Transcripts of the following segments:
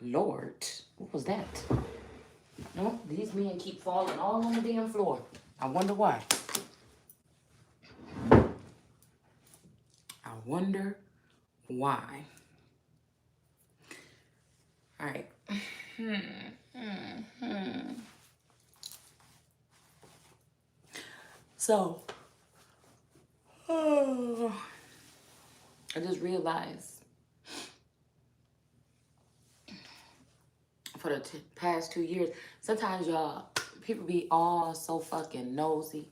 Lord, what was that? No, these men keep falling all on the damn floor. I wonder why. I wonder why. All right. So, I just realized for the past 2 years, sometimes y'all, people be all so fucking nosy.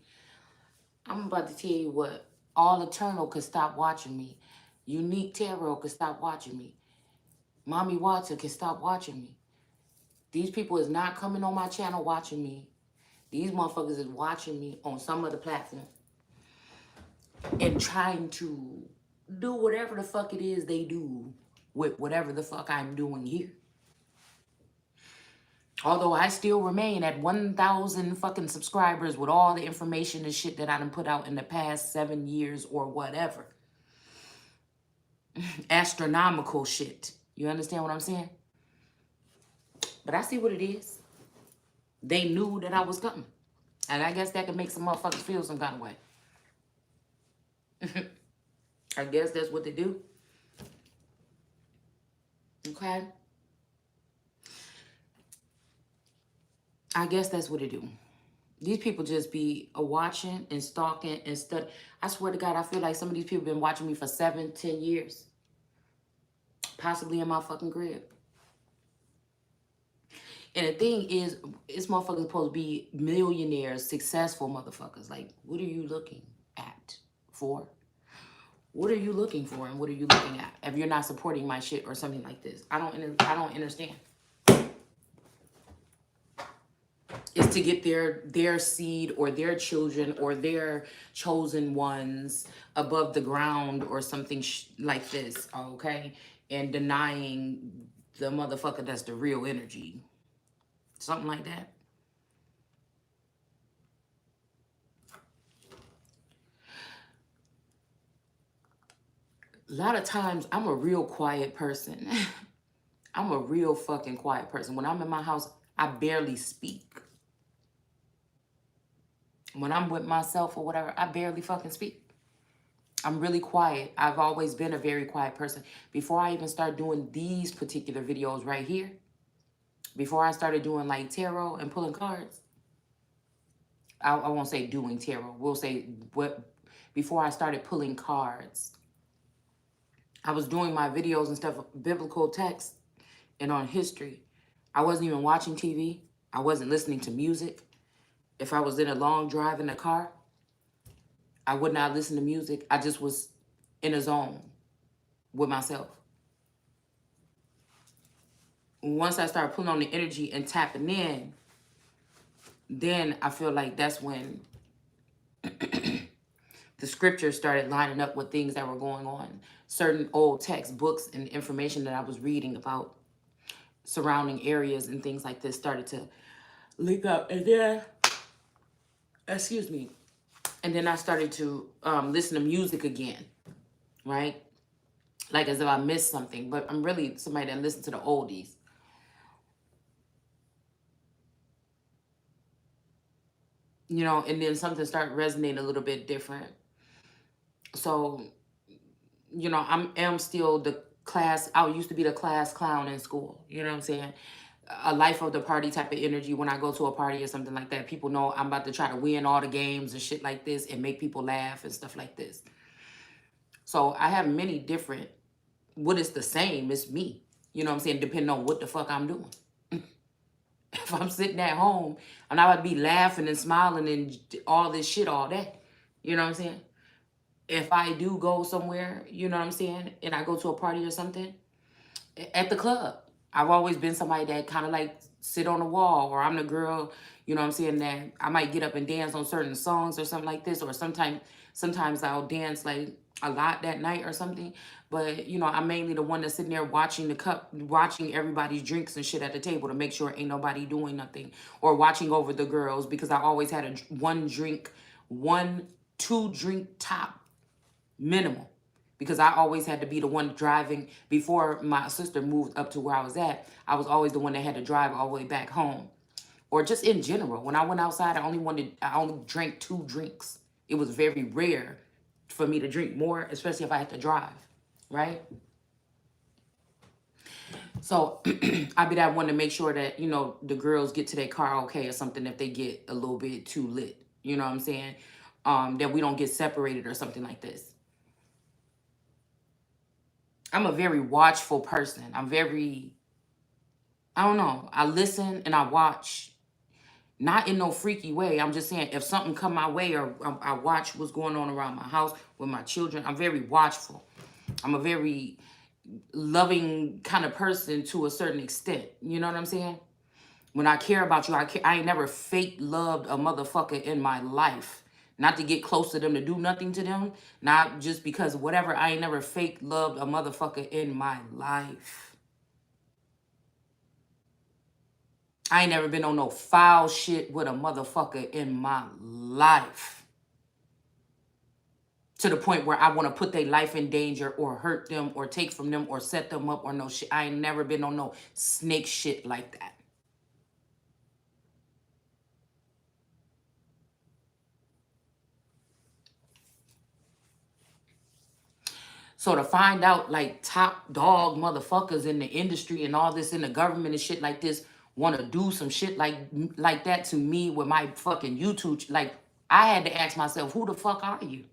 I'm about to tell you what, All Eternal could stop watching me. Unique Tarot could stop watching me. Mommy Watson can stop watching me. These people is not coming on my channel watching me. These motherfuckers is watching me on some other platform and trying to do whatever the fuck it is they do with whatever the fuck I'm doing here. Although I still remain at 1,000 fucking subscribers with all the information and shit that I done put out in the past 7 years or whatever. Astronomical shit. You understand what I'm saying? But I see what it is. They knew that I was coming. And I guess that could make some motherfuckers feel some kind of way. I guess that's what they do. Okay? I guess that's what they do. These people just be watching and stalking and studying. I swear to God, I feel like some of these people been watching me for 7, 10 years. Possibly in my fucking crib. And the thing is, it's motherfuckers supposed to be millionaires, successful motherfuckers. Like, what are you looking at for? What are you looking for and what are you looking at? If you're not supporting my shit or something like this. I don't understand. Is to get their seed or their children or their chosen ones above the ground or something like this, okay? And denying the motherfucker that's the real energy. Something like that. A lot of times, I'm a real quiet person. I'm a real fucking quiet person. When I'm in my house, I barely speak. When I'm with myself or whatever, I barely fucking speak. I'm really quiet. I've always been a very quiet person. Before I even start doing these particular videos right here, before I started doing like tarot and pulling cards, I won't say doing tarot. We'll say before I started pulling cards, I was doing my videos and stuff, biblical text and on history. I wasn't even watching TV. I wasn't listening to music. If I was in a long drive in the car, I would not listen to music. I just was in a zone with myself. Once I started pulling on the energy and tapping in, then I feel like that's when the scriptures started lining up with things that were going on. Certain old textbooks and information that I was reading about surrounding areas and things like this started to link up. And then, excuse me, and then I started to listen to music again, right? Like as if I missed something, but I'm really somebody that listens to the oldies. You know, and then something started resonating a little bit different. So, you know, I am still the class, I used to be the class clown in school. You know what I'm saying? A life of the party type of energy. When I go to a party or something like that, people know I'm about to try to win all the games and shit like this and make people laugh and stuff like this. So I have many different, what is the same is me. You know what I'm saying? Depending on what the fuck I'm doing. If I'm sitting at home, I'm not about to be laughing and smiling and all this shit all day. You know what I'm saying? If I do go somewhere, you know what I'm saying, and I go to a party or something, at the club, I've always been somebody that kind of like sit on the wall, or I'm the girl, you know what I'm saying, that I might get up and dance on certain songs or something like this, or sometimes I'll dance like a lot that night or something. But, you know, I'm mainly the one that's sitting there watching watching everybody's drinks and shit at the table to make sure ain't nobody doing nothing, or watching over the girls, because I always had a 2 drink top minimum because I always had to be the one driving. Before my sister moved up to where I was at, I was always the one that had to drive all the way back home. Or just in general, when I went outside, I only drank 2 drinks. It was very rare for me to drink more, especially if I had to drive, right? So I be that one to make sure that, the girls get to their car okay or something if they get a little bit too lit. You know what I'm saying? That we don't get separated or something like this. I'm a very watchful person. I don't know. I listen and I watch. Not in no freaky way. I'm just saying if something come my way, or I watch what's going on around my house with my children, I'm very watchful. I'm a very loving kind of person to a certain extent. You know what I'm saying? When I care about you, I ain't never fake loved a motherfucker in my life. Not to get close to them, to do nothing to them. Not just because whatever. I ain't never fake loved a motherfucker in my life. I ain't never been on no foul shit with a motherfucker in my life. To the point where I want to put their life in danger or hurt them or take from them or set them up or no shit. I ain't never been on no snake shit like that. So to find out like top dog motherfuckers in the industry and all this in the government and shit like this want to do some shit like that to me with my fucking YouTube, like I had to ask myself, who the fuck are you?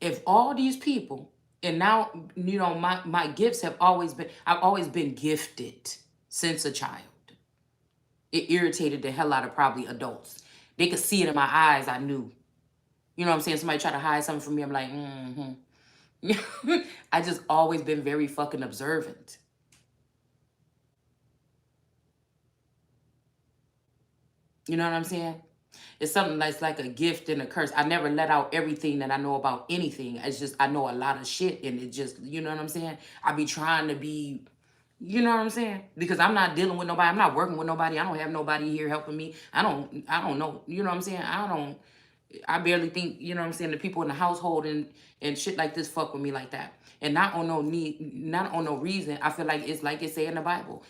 If all these people, and now, my gifts have always been, I've always been gifted since a child. It irritated the hell out of probably adults. They could see it in my eyes, I knew. You know what I'm saying? Somebody try to hide something from me, I'm like, I just always been very fucking observant. You know what I'm saying? It's something that's like a gift and a curse. I never let out everything that I know about anything. It's just I know a lot of shit, and it just, you know what I'm saying? I be trying to be, you know what I'm saying? Because I'm not dealing with nobody. I'm not working with nobody. I don't have nobody here helping me. I don't know. You know what I'm saying? I barely think, you know what I'm saying, the people in the household and shit like this fuck with me like that. And not on no need, not on no reason. I feel like it's like it say in the Bible.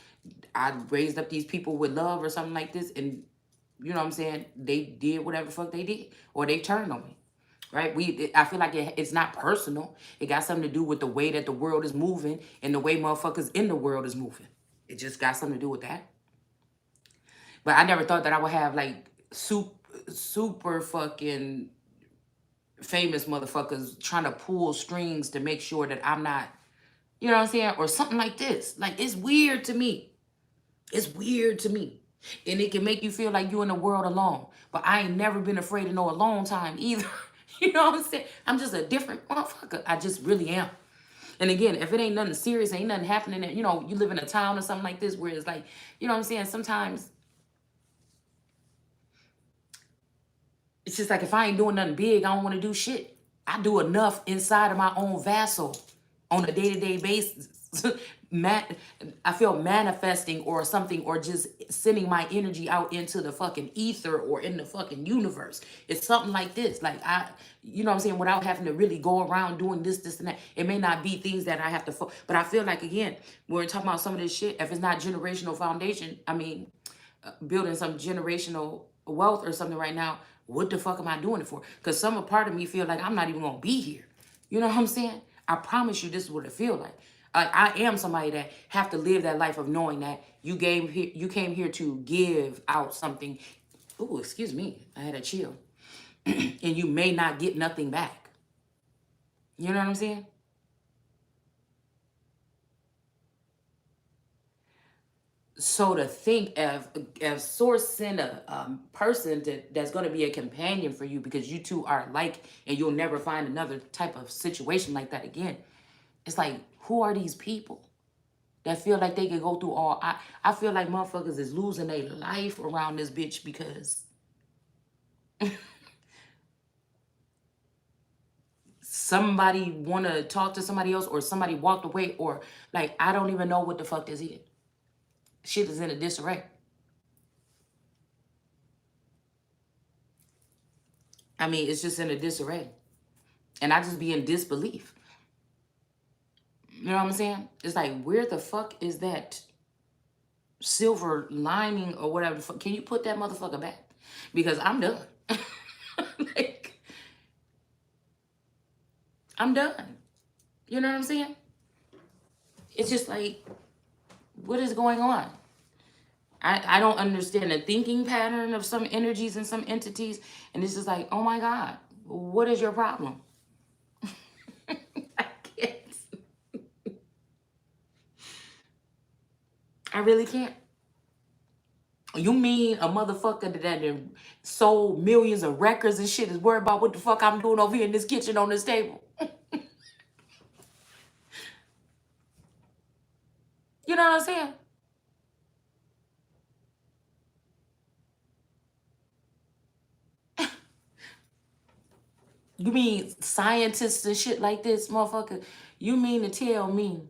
I raised up these people with love or something like this, and you know what I'm saying, they did whatever the fuck they did, or they turned on me. Right? I feel like it's not personal. It got something to do with the way that the world is moving and the way motherfuckers in the world is moving. It just got something to do with that. But I never thought that I would have like super fucking famous motherfuckers trying to pull strings to make sure that I'm not, you know what I'm saying, or something like this. Like, it's weird to me. It's weird to me. And it can make you feel like you're in the world alone. But I ain't never been afraid of no alone time either. You know what I'm saying? I'm just a different motherfucker. I just really am. And again, if it ain't nothing serious, ain't nothing happening, you live in a town or something like this where it's like, you know what I'm saying? Sometimes it's just like if I ain't doing nothing big, I don't want to do shit. I do enough inside of my own vessel on a day-to-day basis. I feel manifesting or something, or just sending my energy out into the fucking ether or in the fucking universe. It's something like this. Like you know what I'm saying, without having to really go around doing this, and that. It may not be things that I have to, but I feel like, again, when we're talking about some of this shit, if it's not generational foundation, I mean, building some generational wealth or something right now, what the fuck am I doing it for? Because some part of me feel like I'm not even gonna be here. You know what I'm saying? I promise you, this is what it feel like. I am somebody that have to live that life of knowing that you came here to give out something. Oh, excuse me, I had a chill. And you may not get nothing back. You know what I'm saying? So to think of source send a person that's going to be a companion for you, because you two are alike and you'll never find another type of situation like that again. It's like, who are these people that feel like they can go through all? I feel like motherfuckers is losing their life around this bitch because somebody want to talk to somebody else, or somebody walked away, or like, I don't even know what the fuck this is. Shit is in a disarray. I mean, it's just in a disarray. And I just be in disbelief. You know what I'm saying? It's like, where the fuck is that silver lining or whatever the fuck? Can you put that motherfucker back? Because I'm done. Like, I'm done. You know what I'm saying? It's just like, what is going on? I don't understand the thinking pattern of some energies and some entities. And it's just like, oh my God, what is your problem? I can't. I really can't. You mean a motherfucker that sold millions of records and shit is worried about what the fuck I'm doing over here in this kitchen on this table? You know what I'm saying? You mean scientists and shit like this, motherfucker? You mean to tell me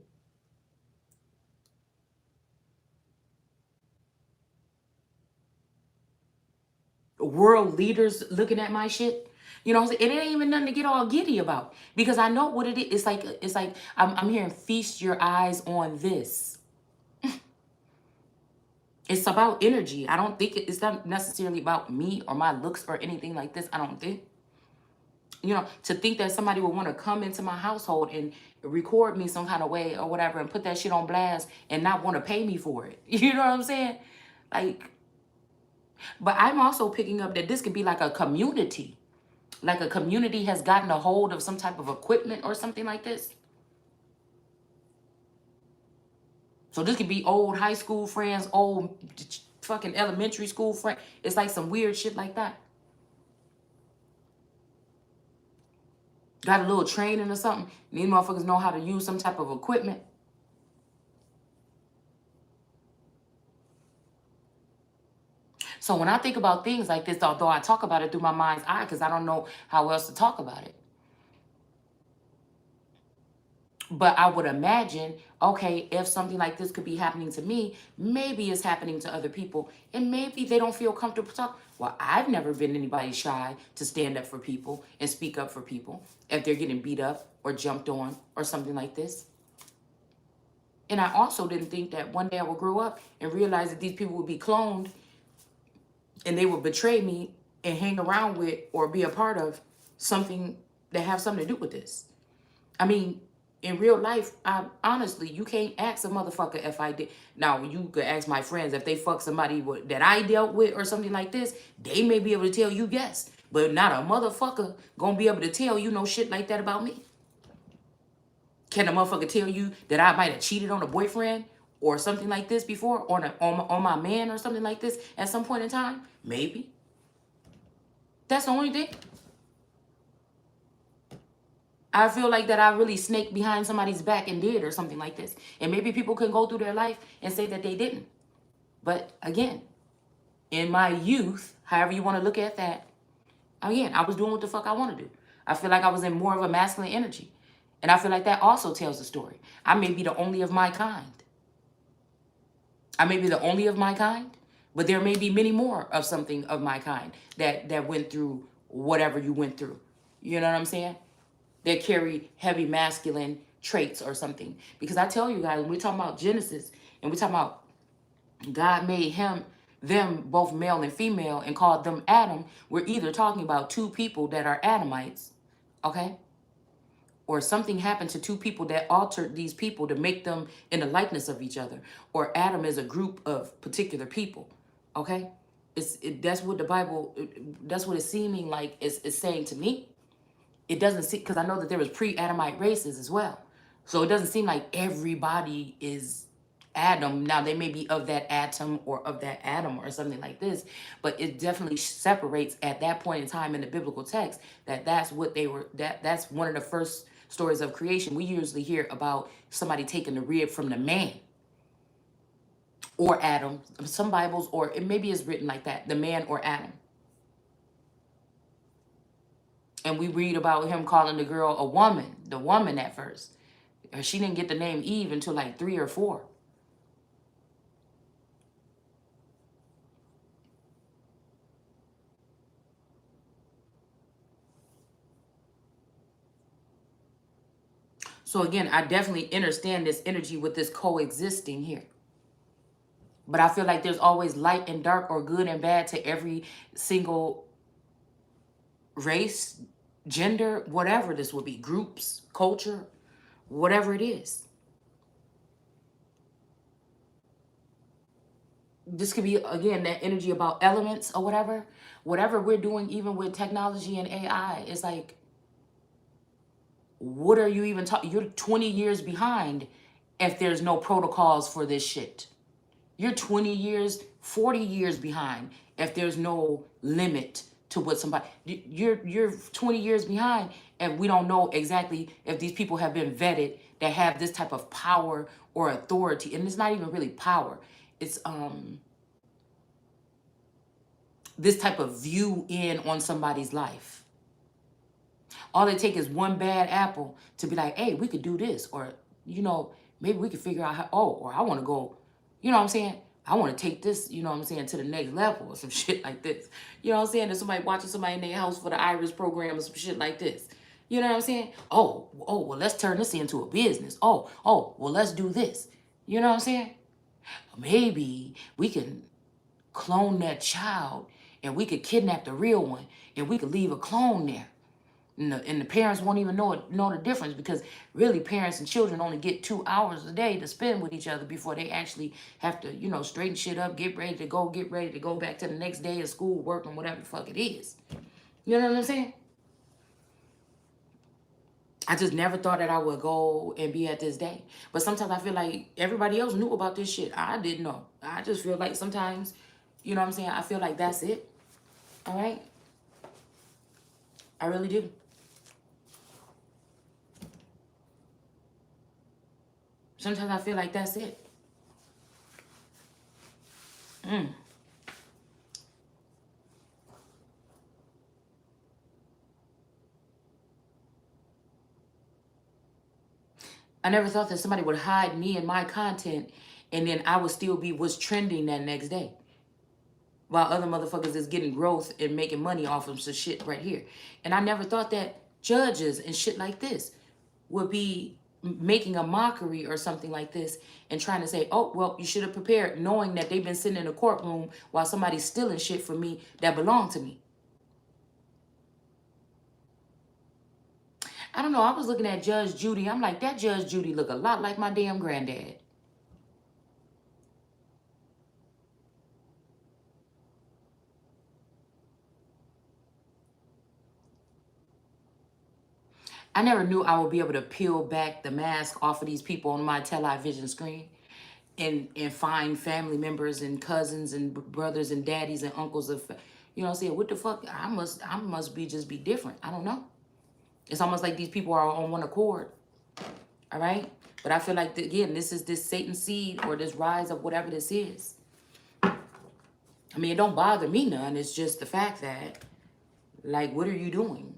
world leaders looking at my shit? You know what I'm saying? It ain't even nothing to get all giddy about because I know what it is. It's like I'm hearing feast your eyes on this. It's about energy. I don't think it's not necessarily about me or my looks or anything like this. I don't think. You know, to think that somebody would want to come into my household and record me some kind of way or whatever and put that shit on blast and not want to pay me for it. You know what I'm saying? Like, but I'm also picking up that this could be like a community. Like a community has gotten a hold of some type of equipment or something like this. So this could be old high school friends, old fucking elementary school friends. It's like some weird shit like that. Got a little training or something. These motherfuckers know how to use some type of equipment. So when I think about things like this, although I talk about it through my mind's eye, because I don't know how else to talk about it. But I would imagine, okay, if something like this could be happening to me, maybe it's happening to other people. And maybe they don't feel comfortable talking. Well, I've never been anybody shy to stand up for people and speak up for people if they're getting beat up or jumped on or something like this. And I also didn't think that one day I would grow up and realize that these people would be cloned and they would betray me and hang around with or be a part of something that have something to do with this. I mean, in real life, I honestly, you can't ask a motherfucker if I did. Now, you could ask my friends if they fuck somebody that I dealt with or something like this. They may be able to tell you yes, but not a motherfucker gonna be able to tell you no shit like that about me. Can a motherfucker tell you that I might have cheated on a boyfriend or something like this before, on my man or something like this at some point in time? Maybe. That's the only thing. I feel like that I really snaked behind somebody's back and did or something like this. And maybe people can go through their life and say that they didn't. But again, in my youth, however you want to look at that, again, I was doing what the fuck I want to do. I feel like I was in more of a masculine energy. And I feel like that also tells the story. I may be the only of my kind. I may be the only of my kind, but there may be many more of something of my kind that went through whatever you went through. You know what I'm saying? That carry heavy masculine traits or something. Because I tell you guys, when we're talking about Genesis and we're talking about God made them both male and female and called them Adam, we're either talking about two people that are Adamites, okay? Or something happened to two people that altered these people to make them in the likeness of each other. Or Adam is a group of particular people, okay? That's what the Bible, that's what it's seeming like it's saying to me. It doesn't seem, because I know that there was pre-Adamite races as well. So it doesn't seem like everybody is Adam. Now they may be of that atom or of that atom or something like this, but it definitely separates at that point in time in the biblical text that that's what they were, that's one of the first stories of creation. We usually hear about somebody taking the rib from the man or Adam. Some Bibles, or it maybe it's written like that, the man or Adam. And we read about him calling the girl a woman, the woman at first. She didn't get the name Eve until like 3 or 4. So again, I definitely understand this energy with this coexisting here. But I feel like there's always light and dark or good and bad to every single race, gender, whatever this would be, groups, culture, whatever it is. This could be, again, that energy about elements or whatever. Whatever we're doing, even with technology and AI, it's like, what are you even talking? You're 20 years behind if there's no protocols for this shit. You're 20 years, 40 years behind if there's no limit to what somebody, you're 20 years behind and we don't know exactly if these people have been vetted that have this type of power or authority. And it's not even really power. It's this type of view in on somebody's life. All it takes is one bad apple to be like, hey, we could do this. Or, you know, maybe we could figure out how, or I want to go, you know what I'm saying? I want to take this, you know what I'm saying, to the next level or some shit like this. You know what I'm saying? There's somebody watching somebody in their house for the Iris program or some shit like this. You know what I'm saying? Well, let's turn this into a business. Well, let's do this. You know what I'm saying? Maybe we can clone that child and we could kidnap the real one and we could leave a clone there. And the parents won't even know the difference, because really parents and children only get 2 hours a day to spend with each other before they actually have to, you know, straighten shit up, get ready to go back to the next day of school, work, and whatever the fuck it is. You know what I'm saying? I just never thought that I would go and be at this day. But sometimes I feel like everybody else knew about this shit. I didn't know. I just feel like sometimes, you know what I'm saying? I feel like that's it. All right? I really do. Sometimes I feel like that's it. I never thought that somebody would hide me and my content and then I would still be what's trending that next day. While other motherfuckers is getting growth and making money off of some shit right here. And I never thought that judges and shit like this would be making a mockery or something like this and trying to say, oh, well, you should have prepared, knowing that they've been sitting in a courtroom while somebody's stealing shit from me that belonged to me. I don't know. I was looking at Judge Judy. I'm like, that Judge Judy look a lot like my damn granddad. I never knew I would be able to peel back the mask off of these people on my television screen and find family members and cousins and brothers and daddies and uncles of, you know what I'm saying? What the fuck? I must be just be different. I don't know. It's almost like these people are on one accord. All right? But I feel like, again, this is this Satan seed or this rise of whatever this is. I mean, it don't bother me none. It's just the fact that, like, what are you doing?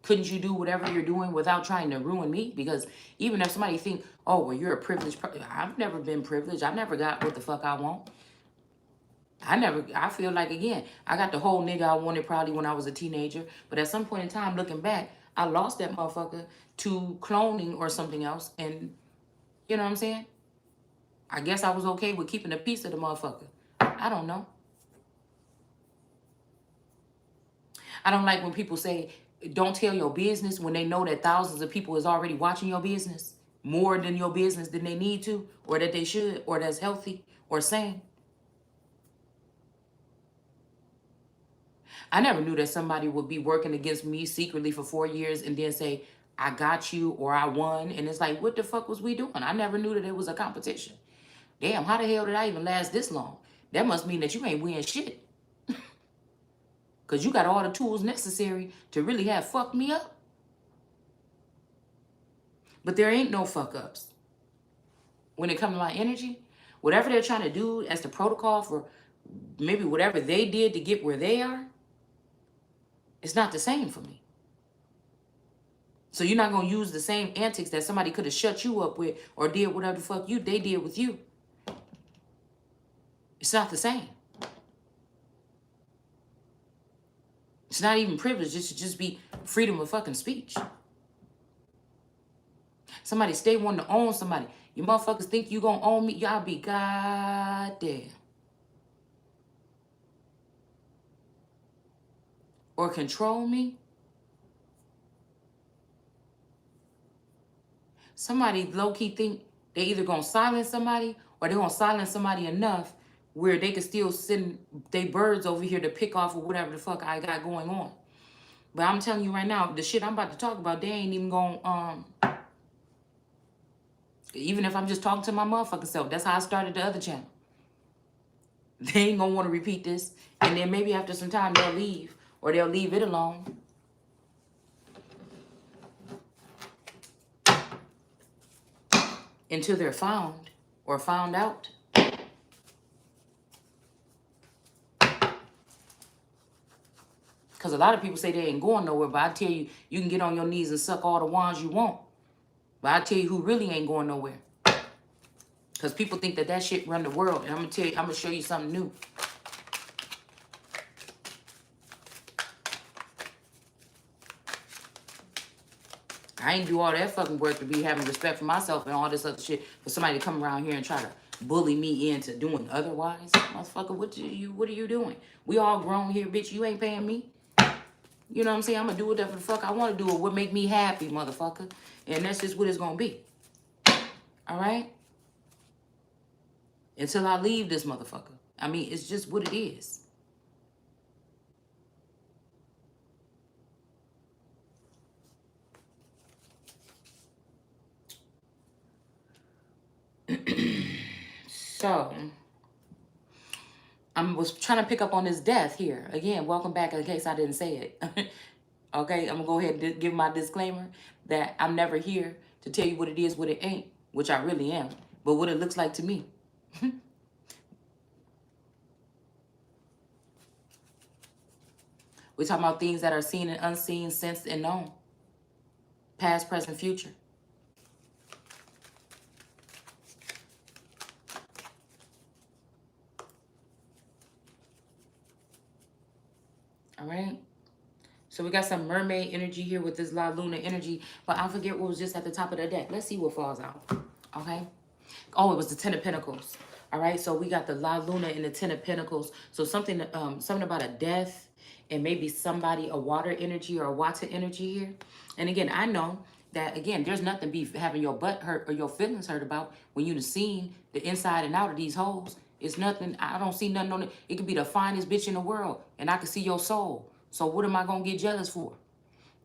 Couldn't you do whatever you're doing without trying to ruin me? Because even if somebody think, oh, well, you're a privileged person. I've never been privileged. I've never got what the fuck I want. I feel like, again, I got the whole nigga I wanted probably when I was a teenager. But at some point in time, looking back, I lost that motherfucker to cloning or something else. And, you know what I'm saying? I guess I was okay with keeping a piece of the motherfucker. I don't know. I don't like when people say, don't tell your business when they know that thousands of people is already watching your business. More than your business than they need to, or that they should, or that's healthy, or sane. I never knew that somebody would be working against me secretly for 4 years and then say, I got you, or I won. And it's like, what the fuck was we doing? I never knew that it was a competition. Damn, how the hell did I even last this long? That must mean that you ain't winning shit. Because you got all the tools necessary to really have fucked me up. But there ain't no fuck ups. When it comes to my energy, whatever they're trying to do as the protocol for maybe whatever they did to get where they are, it's not the same for me. So you're not going to use the same antics that somebody could have shut you up with or did whatever the fuck they did with you. It's not the same. It's not even privilege. It should just be freedom of fucking speech. Somebody stay wanting to own somebody. You motherfuckers think you gonna own me? Y'all be goddamn. Or control me? Somebody low-key think they either gonna silence somebody or they gonna silence somebody enough where they can still send they birds over here to pick off or whatever the fuck I got going on. But I'm telling you right now, the shit I'm about to talk about, they ain't even gonna even if I'm just talking to my motherfucking self. That's how I started the other channel. They ain't gonna want to repeat this. And then maybe after some time they'll leave. Or they'll leave it alone. Until they're found. Or found out. Because a lot of people say they ain't going nowhere. But I tell you, you can get on your knees and suck all the wands you want. But I tell you who really ain't going nowhere. Because people think that that shit run the world. And I'm going to tell you, I'm going to show you something new. I ain't do all that fucking work to be having respect for myself and all this other shit for somebody to come around here and try to bully me into doing otherwise. Motherfucker, what are you doing? We all grown here, bitch. You ain't paying me. You know what I'm saying? I'm gonna do whatever the fuck I want to do or what make me happy, motherfucker. And that's just what it's gonna be. All right? Until I leave this motherfucker. I mean, it's just what it is. So, I was trying to pick up on this death here. Again, welcome back in case I didn't say it. Okay, I'm going to go ahead and give my disclaimer that I'm never here to tell you what it is, what it ain't, which I really am, but what it looks like to me. We're talking about things that are seen and unseen, sensed and known. Past, present, future. All right? So we got some mermaid energy here with this La Luna energy, but I forget what was just at the top of the deck. Let's see what falls out. Okay? Oh, it was the Ten of Pentacles. All right, so we got the La Luna and the Ten of Pentacles. So something about a death and maybe somebody, a water energy or a water energy here. And again, I know that, again, there's nothing be having your butt hurt or your feelings hurt about when you've seen the inside and out of these holes. It's nothing, I don't see nothing on it. It could be the finest bitch in the world and I can see your soul. So what am I going to get jealous for?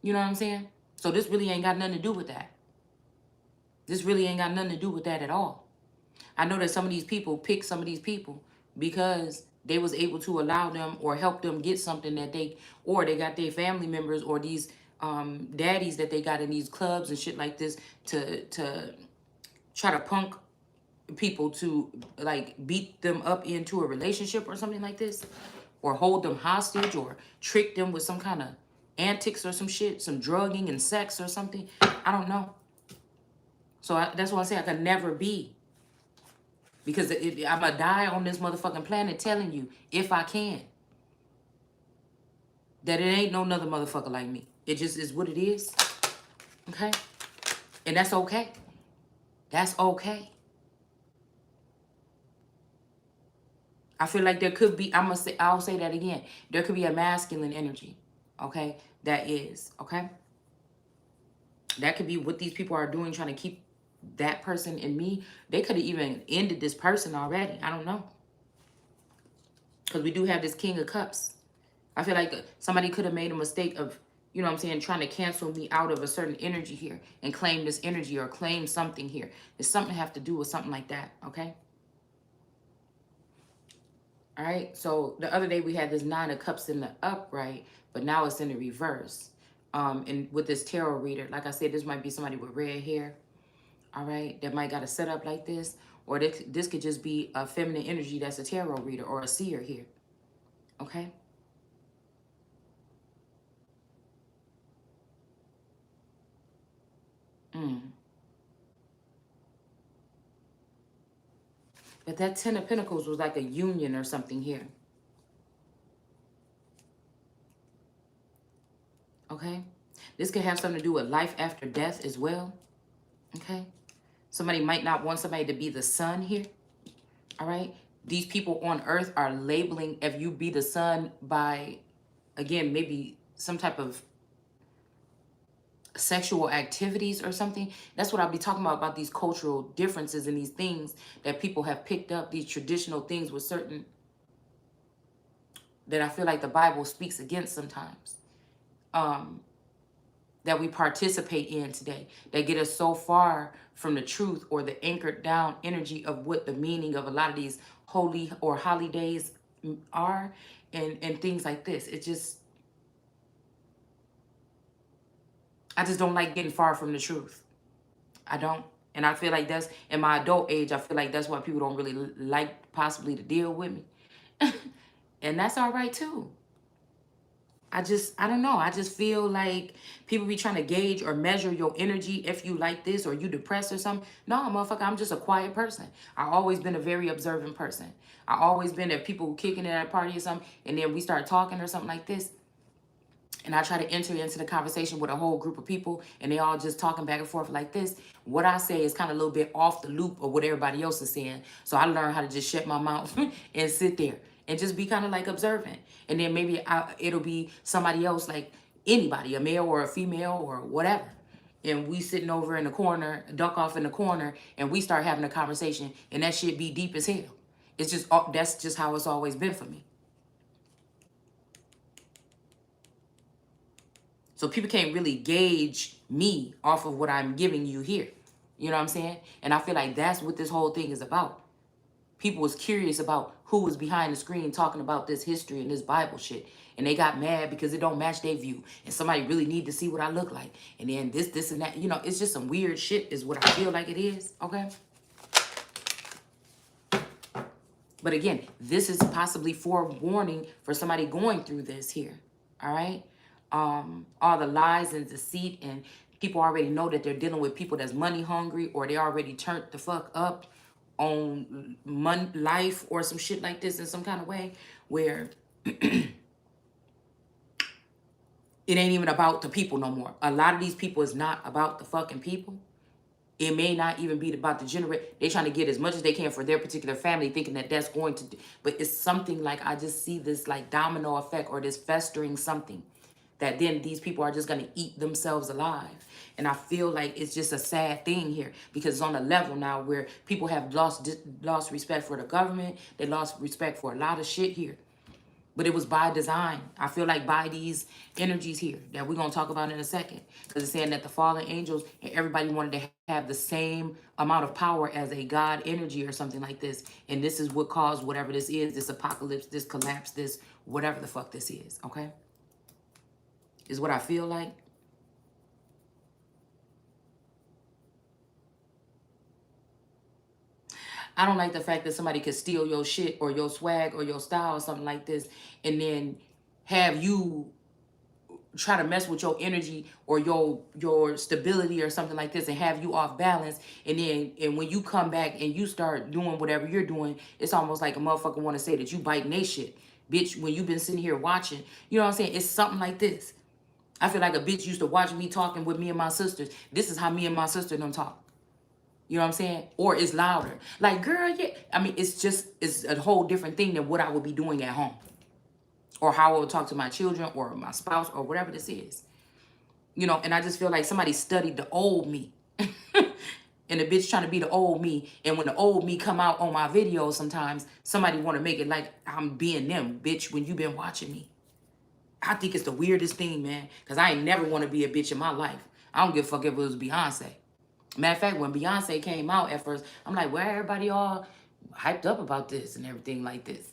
You know what I'm saying? So this really ain't got nothing to do with that. This really ain't got nothing to do with that at all. I know that some of these people pick some of these people because they was able to allow them or help them get something that or they got their family members or these daddies that they got in these clubs and shit like this to try to punk people to like beat them up into a relationship or something like this, or hold them hostage or trick them with some kind of antics or some shit, some drugging and sex or something. I don't know. So that's why I say I could never be. Because I'm going to die on this motherfucking planet telling you, if I can, that it ain't no another motherfucker like me. It just is what it is. Okay? And that's okay. That's okay. I feel like there could be, I'll say that again. There could be a masculine energy. Okay? That is. Okay? That could be what these people are doing, trying to keep that person in me. They could have even ended this person already. I don't know. Because we do have this King of Cups. I feel like somebody could have made a mistake of, you know what I'm saying, trying to cancel me out of a certain energy here and claim this energy or claim something here. There's something to have to do with something like that, okay? All right, so the other day we had this Nine of Cups in the upright, but now it's in the reverse. And with this tarot reader, like I said, this might be somebody with red hair, all right, that might got a setup like this, or this could just be a feminine energy that's a tarot reader or a seer here, okay? But that Ten of Pentacles was like a union or something here. Okay? This could have something to do with life after death as well. Okay? Somebody might not want somebody to be the sun here. All right? These people on earth are labeling if you be the sun by, again, maybe some type of sexual activities or something. That's what I'll be talking about these cultural differences and these things that people have picked up, these traditional things with certain, that I feel like the Bible speaks against sometimes, that we participate in today, that get us so far from the truth or the anchored down energy of what the meaning of a lot of these holy or holidays are, and things like this. It just, I just don't like getting far from the truth. I don't. And I feel like that's, in my adult age, I feel like that's why people don't really like possibly to deal with me. And that's all right too. I don't know. I just feel like people be trying to gauge or measure your energy if you like this or you depressed or something. No, motherfucker, I'm just a quiet person. I always been a very observant person. I always been, if people kicking it at a party or something, and then we start talking or something like this, and I try to enter into the conversation with a whole group of people and they all just talking back and forth like this, what I say is kind of a little bit off the loop of what everybody else is saying. So I learned how to just shut my mouth and sit there and just be kind of like observant. And then maybe it'll be somebody else, like anybody, a male or a female or whatever. And we sitting over in the corner, duck off in the corner, and we start having a conversation, and that shit be deep as hell. It's just, that's just how it's always been for me. So people can't really gauge me off of what I'm giving you here. You know what I'm saying? And I feel like that's what this whole thing is about. People was curious about who was behind the screen talking about this history and this Bible shit. And they got mad because it don't match their view. And somebody really need to see what I look like. And then this, and that. You know, it's just some weird shit is what I feel like it is. Okay? But again, this is possibly forewarning for somebody going through this here. All right? All the lies and deceit, and people already know that they're dealing with people that's money hungry, or they already turned the fuck up on life or some shit like this in some kind of way where it ain't even about the people no more. A lot of these people is not about the fucking people. It may not even be about the generate. They're trying to get as much as they can for their particular family, thinking that that's going to do. But it's something like, I just see this like domino effect or this festering something that then these people are just going to eat themselves alive. And I feel like it's just a sad thing here because it's on a level now where people have lost respect for the government. They lost respect for a lot of shit here. But it was by design. I feel like by these energies here that we're going to talk about in a second. Because it's saying that the fallen angels and everybody wanted to have the same amount of power as a God energy or something like this. And this is what caused whatever this is, this apocalypse, this collapse, this whatever the fuck this is. Okay? Is what I feel like. I don't like the fact that somebody could steal your shit or your swag or your style or something like this and then have you try to mess with your energy or your stability or something like this and have you off balance, and when you come back and you start doing whatever you're doing, it's almost like a motherfucker want to say that you biting they shit, bitch, when you've been sitting here watching. You know what I'm saying? It's something like this. I feel like a bitch used to watch me talking with me and my sisters. This is how me and my sister don't talk. You know what I'm saying? Or it's louder. Like, girl, yeah. I mean, it's a whole different thing than what I would be doing at home. Or how I would talk to my children or my spouse or whatever this is. You know, and I just feel like somebody studied the old me. And the bitch trying to be the old me. And when the old me come out on my videos sometimes, somebody want to make it like I'm being them, bitch, when you been watching me. I think it's the weirdest thing, man. Because I ain't never want to be a bitch in my life. I don't give a fuck if it was Beyonce. Matter of fact, when Beyonce came out at first, I'm like, why everybody all hyped up about this and everything like this?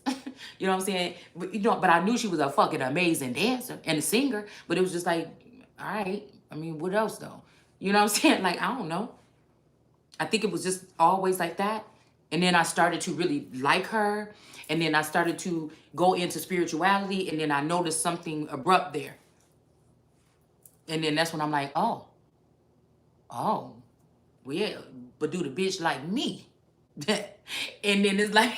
You know what I'm saying? But, you know, but I knew she was a fucking amazing dancer and a singer. But it was just like, all right. I mean, what else though? You know what I'm saying? Like, I don't know. I think it was just always like that. And then I started to really like her. And then I started to go into spirituality. And then I noticed something abrupt there. And then that's when I'm like, oh, well, yeah, but do the bitch like me? And then it's like,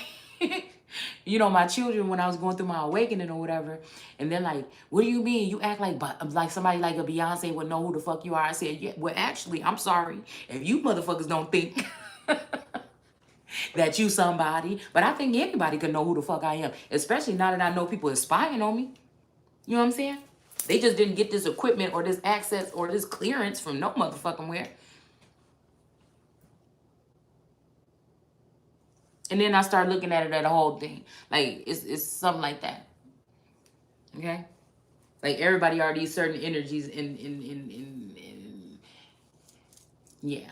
You know, my children, when I was going through my awakening or whatever, and they're like, what do you mean? You act like somebody like a Beyonce would know who the fuck you are. I said, yeah, well, actually, I'm sorry. If you motherfuckers don't think that you somebody, but I think anybody can know who the fuck I am, especially now that I know people are spying on me. You know what I'm saying? They just didn't get this equipment or this access or this clearance from no motherfucking where. And then I start looking at it at the whole thing. Like, it's something like that. Okay? Like, everybody are these certain energies in yeah.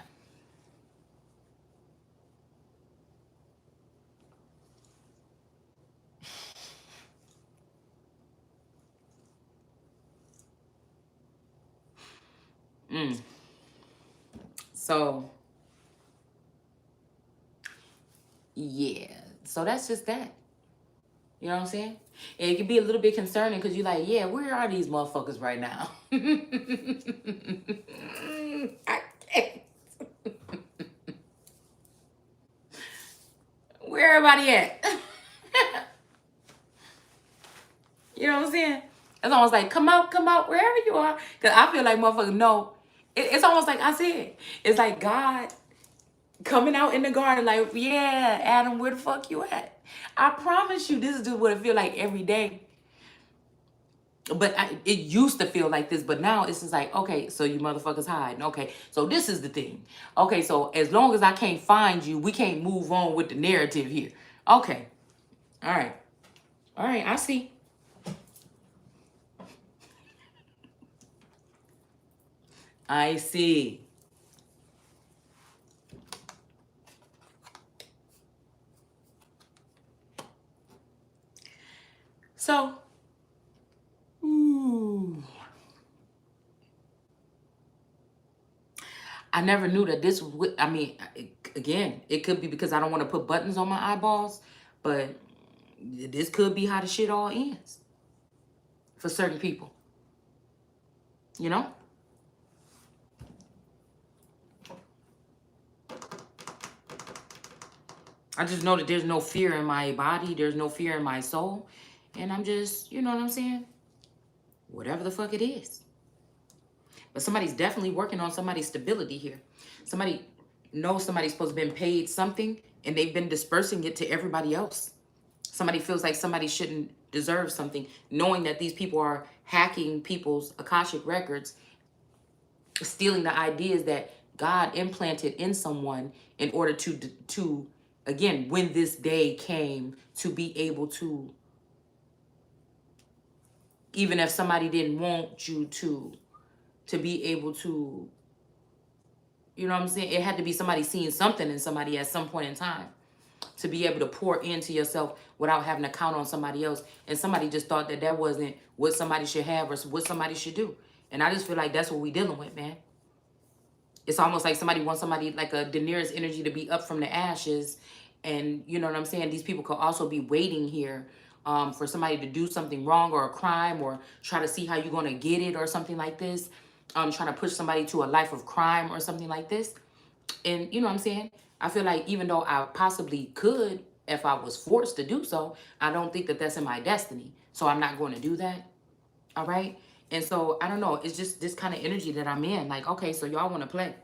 Mm. So, yeah. So that's just that. You know what I'm saying? And it can be a little bit concerning because you're like, yeah, where are these motherfuckers right now? I can't. Where everybody at? You know what I'm saying? It's almost like, come out, wherever you are. Because I feel like motherfuckers know. It's almost like I said. It's like God coming out in the garden like, yeah, Adam, where the fuck you at? I promise you, this is just what it feel like every day. But it used to feel like this, but now it's just like, okay, so you motherfuckers hiding. Okay, so this is the thing. Okay, so as long as I can't find you, we can't move on with the narrative here. Okay, all right. All right, I see. I see. So, ooh, I never knew that this would, I mean, again, it could be because I don't want to put buttons on my eyeballs, but this could be how the shit all ends for certain people, you know? I just know that there's no fear in my body, there's no fear in my soul, and I'm just, you know what I'm saying? Whatever the fuck it is. But somebody's definitely working on somebody's stability here. Somebody knows somebody's supposed to have been paid something and they've been dispersing it to everybody else. Somebody feels like somebody shouldn't deserve something, knowing that these people are hacking people's Akashic records, stealing the ideas that God implanted in someone in order to again, when this day came, to be able to, even if somebody didn't want you to be able to, you know what I'm saying? It had to be somebody seeing something in somebody at some point in time to be able to pour into yourself without having to count on somebody else. And somebody just thought that that wasn't what somebody should have or what somebody should do. And I just feel like that's what we dealing with, man. It's almost like somebody wants somebody like a Daenerys energy to be up from the ashes. And you know what I'm saying? These people could also be waiting here for somebody to do something wrong or a crime or try to see how you're going to get it or something like this. Trying to push somebody to a life of crime or something like this. And you know what I'm saying? I feel like even though I possibly could, if I was forced to do so, I don't think that that's in my destiny. So I'm not going to do that. All right. And so I don't know. It's just this kind of energy that I'm in. Like, okay, so y'all want to play.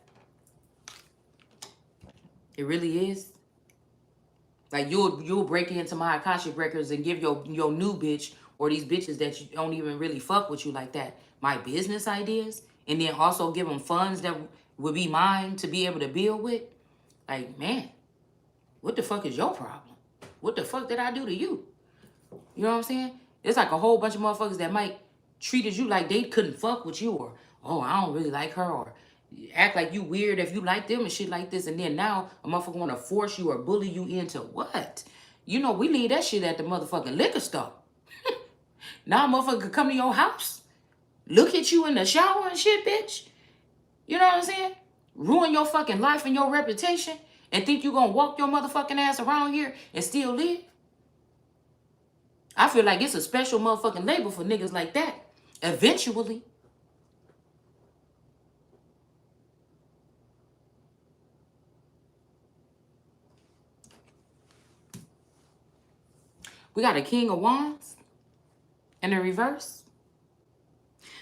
It really is. Like you'll break into my Akashic records and give your new bitch or these bitches that you don't even really fuck with you like that my business ideas, and then also give them funds that would be mine to be able to build with. Like, man, what the fuck is your problem? What the fuck did I do to you? You know what I'm saying? It's like a whole bunch of motherfuckers that might treated you like they couldn't fuck with you, or oh, I don't really like her, or act like you weird if you like them and shit like this. And then now a motherfucker want to force you or bully you into what? You know, we leave that shit at the motherfucking liquor store. Now a motherfucker could come to your house, look at you in the shower and shit, bitch. You know what I'm saying? Ruin your fucking life and your reputation and think you gonna walk your motherfucking ass around here and still live? I feel like it's a special motherfucking label for niggas like that. Eventually. We got a King of Wands in the reverse.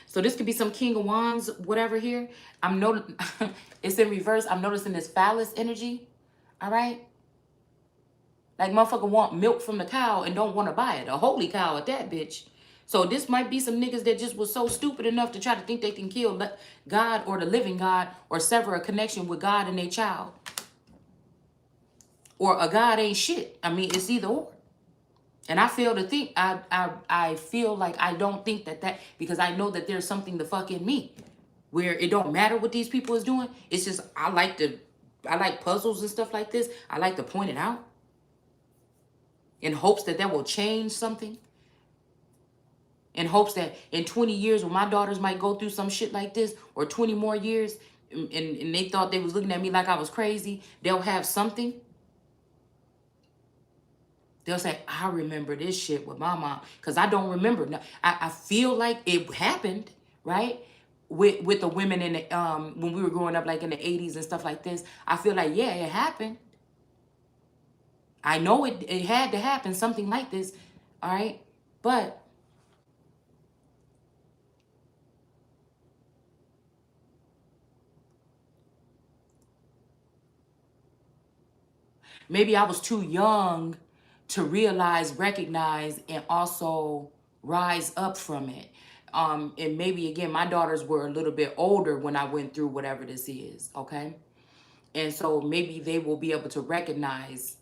So this could be some King of Wands, whatever here. I'm noticing it's in reverse. I'm noticing this phallus energy. All right. Like motherfucker want milk from the cow and don't want to buy it. A holy cow at that bitch. So this might be some niggas that just was so stupid enough to try to think they can kill God or the living God or sever a connection with God and their child. Or a God ain't shit. I mean, it's either or. And I feel to think, I feel like I don't think that because I know that there's something the fuck in me where it don't matter what these people is doing. It's just, I like puzzles and stuff like this. I like to point it out in hopes that will change something. In hopes that in 20 years when my daughters might go through some shit like this, or 20 more years, and they thought they was looking at me like I was crazy, they'll have something. They'll say, I remember this shit with my mom. Because I don't remember. Now, I feel like it happened, right? With the women in the, when we were growing up, like in the 80s and stuff like this. I feel like, yeah, it happened. I know it had to happen, something like this. All right? But maybe I was too young to realize, recognize, and also rise up from it. And maybe again, my daughters were a little bit older when I went through whatever this is, okay? And so maybe they will be able to recognize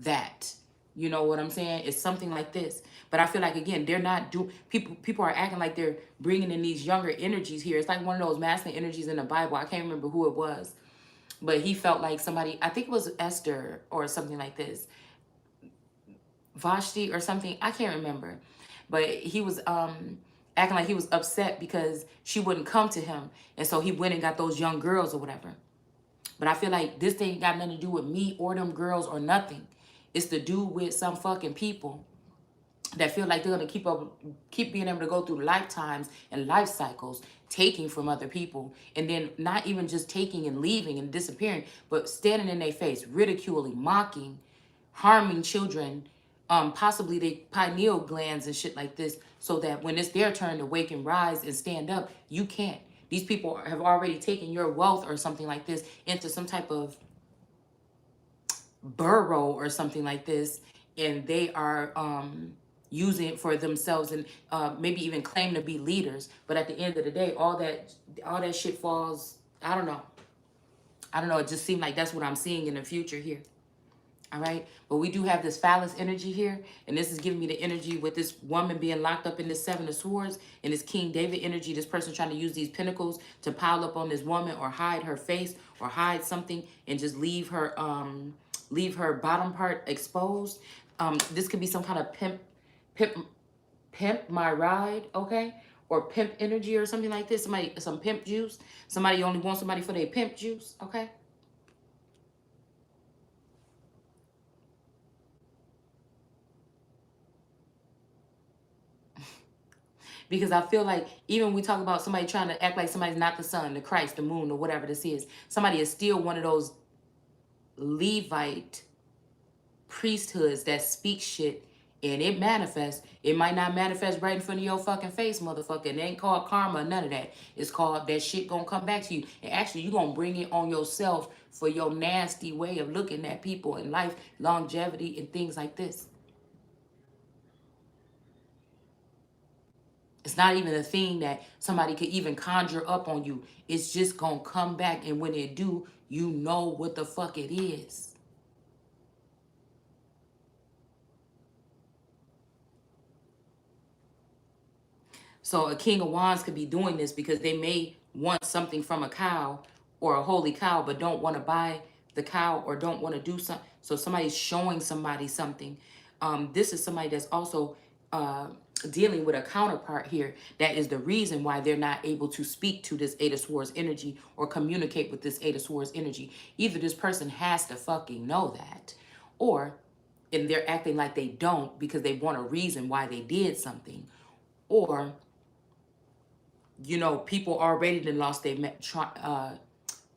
that. You know what I'm saying? It's something like this. But I feel like again, they're not people are acting like they're bringing in these younger energies here. It's like one of those masculine energies in the Bible. I can't remember who it was. But he felt like somebody, I think it was Esther or something like this. Vashti or something. I can't remember. But he was acting like he was upset because she wouldn't come to him. And so he went and got those young girls or whatever. But I feel like this ain't got nothing to do with me or them girls or nothing. It's to do with some fucking people that feel like they're gonna keep being able to go through lifetimes and life cycles, taking from other people, and then not even just taking and leaving and disappearing, but standing in their face, ridiculing, mocking, harming children, possibly their pineal glands and shit like this, so that when it's their turn to wake and rise and stand up, you can't. These people have already taken your wealth or something like this into some type of burrow or something like this, and they are using it for themselves, and maybe even claim to be leaders. But at the end of the day, all that shit falls. I don't know. It just seemed like that's what I'm seeing in the future here. All right. But we do have this phallus energy here. And this is giving me the energy with this woman being locked up in this Seven of Swords and this King David energy. This person trying to use these pentacles to pile up on this woman or hide her face or hide something and just leave her bottom part exposed. This could be some kind of pimp my ride, okay? Or pimp energy or something like this. Some pimp juice. Somebody only wants somebody for their pimp juice, okay? Because I feel like even when we talk about somebody trying to act like somebody's not the sun, the Christ, the moon, or whatever this is, somebody is still one of those Levite priesthoods that speak shit and it manifests. It might not manifest right in front of your fucking face, motherfucker. It ain't called karma, none of that. It's called that shit gonna come back to you. And actually, you gonna bring it on yourself for your nasty way of looking at people and life, longevity, and things like this. It's not even a thing that somebody could even conjure up on you. It's just gonna come back, and when it do, you know what the fuck it is. So a king of wands could be doing this because they may want something from a cow or a holy cow, but don't want to buy the cow or don't want to do something. So somebody's showing somebody something. This is somebody that's also dealing with a counterpart here. That is the reason why they're not able to speak to this Eight of Swords energy or communicate with this Eight of Swords energy. Either this person has to fucking know that, or and they're acting like they don't because they want a reason why they did something, or people already then lost their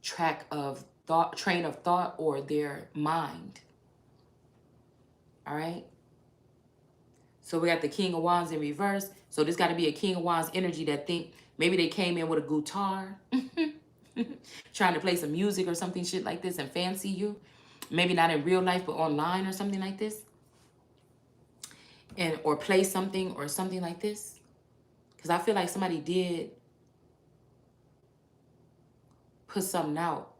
track of thought, train of thought, or their mind. All right. So we got the King of Wands in reverse. So this got to be a King of Wands energy that think maybe they came in with a guitar, trying to play some music or something shit like this and fancy you. Maybe not in real life, but online or something like this. And or play something or something like this. Because I feel like somebody did put something out,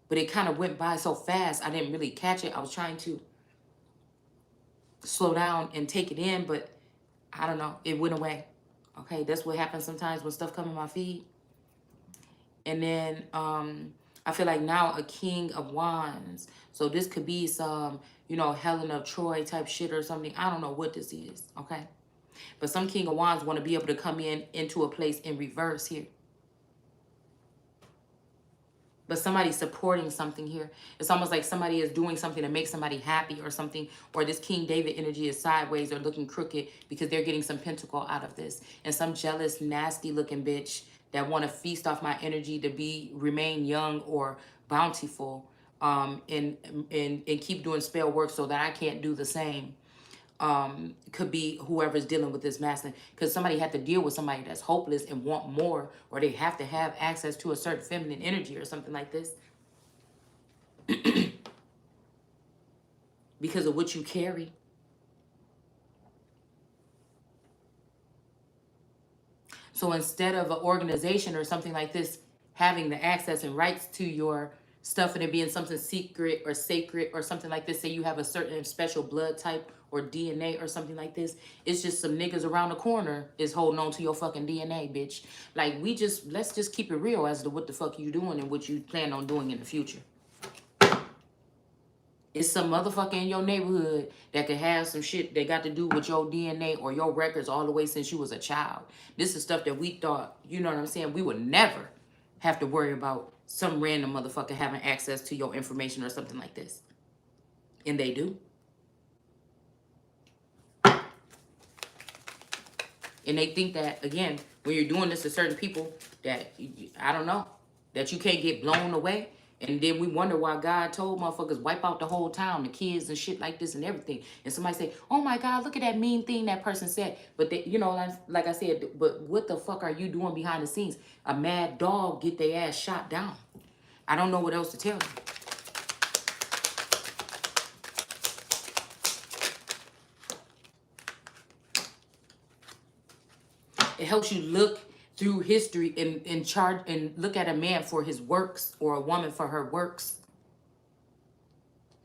but it kind of went by so fast I didn't really catch it. I was trying to slow down and take it in, but I don't know, it went away. Okay, that's what happens sometimes when stuff comes in my feed. And then I feel like now a King of Wands. So this could be some, you know, Helen of Troy type shit or something. I don't know what this is, okay? But some King of Wands want to be able to come in into a place in reverse here. But somebody's supporting something here. It's almost like somebody is doing something to make somebody happy or something. Or this King David energy is sideways or looking crooked because they're getting some pentacle out of this. And some jealous, nasty looking bitch that want to feast off my energy to remain young or bountiful and keep doing spell work so that I can't do the same. Could be whoever's dealing with this masculine, because somebody had to deal with somebody that's hopeless and want more, or they have to have access to a certain feminine energy or something like this because of what you carry. So instead of an organization or something like this having the access and rights to your stuff and it being something secret or sacred or something like this, say you have a certain special blood type or DNA or something like this, it's just some niggas around the corner is holding on to your fucking DNA, bitch. Like, let's just keep it real as to what the fuck you doing and what you plan on doing in the future. It's some motherfucker in your neighborhood that could have some shit that got to do with your DNA or your records all the way since you was a child. This is stuff that we thought, you know what I'm saying, we would never have to worry about some random motherfucker having access to your information or something like this. And they do. And they think that, again, when you're doing this to certain people, that, I don't know, that you can't get blown away. And then we wonder why God told motherfuckers wipe out the whole town, the kids and shit like this and everything. And somebody say, oh my God, look at that mean thing that person said. But they, you know, like I said, but what the fuck are you doing behind the scenes? A mad dog get their ass shot down. I don't know what else to tell you. It helps you look through history and chart and look at a man for his works or a woman for her works.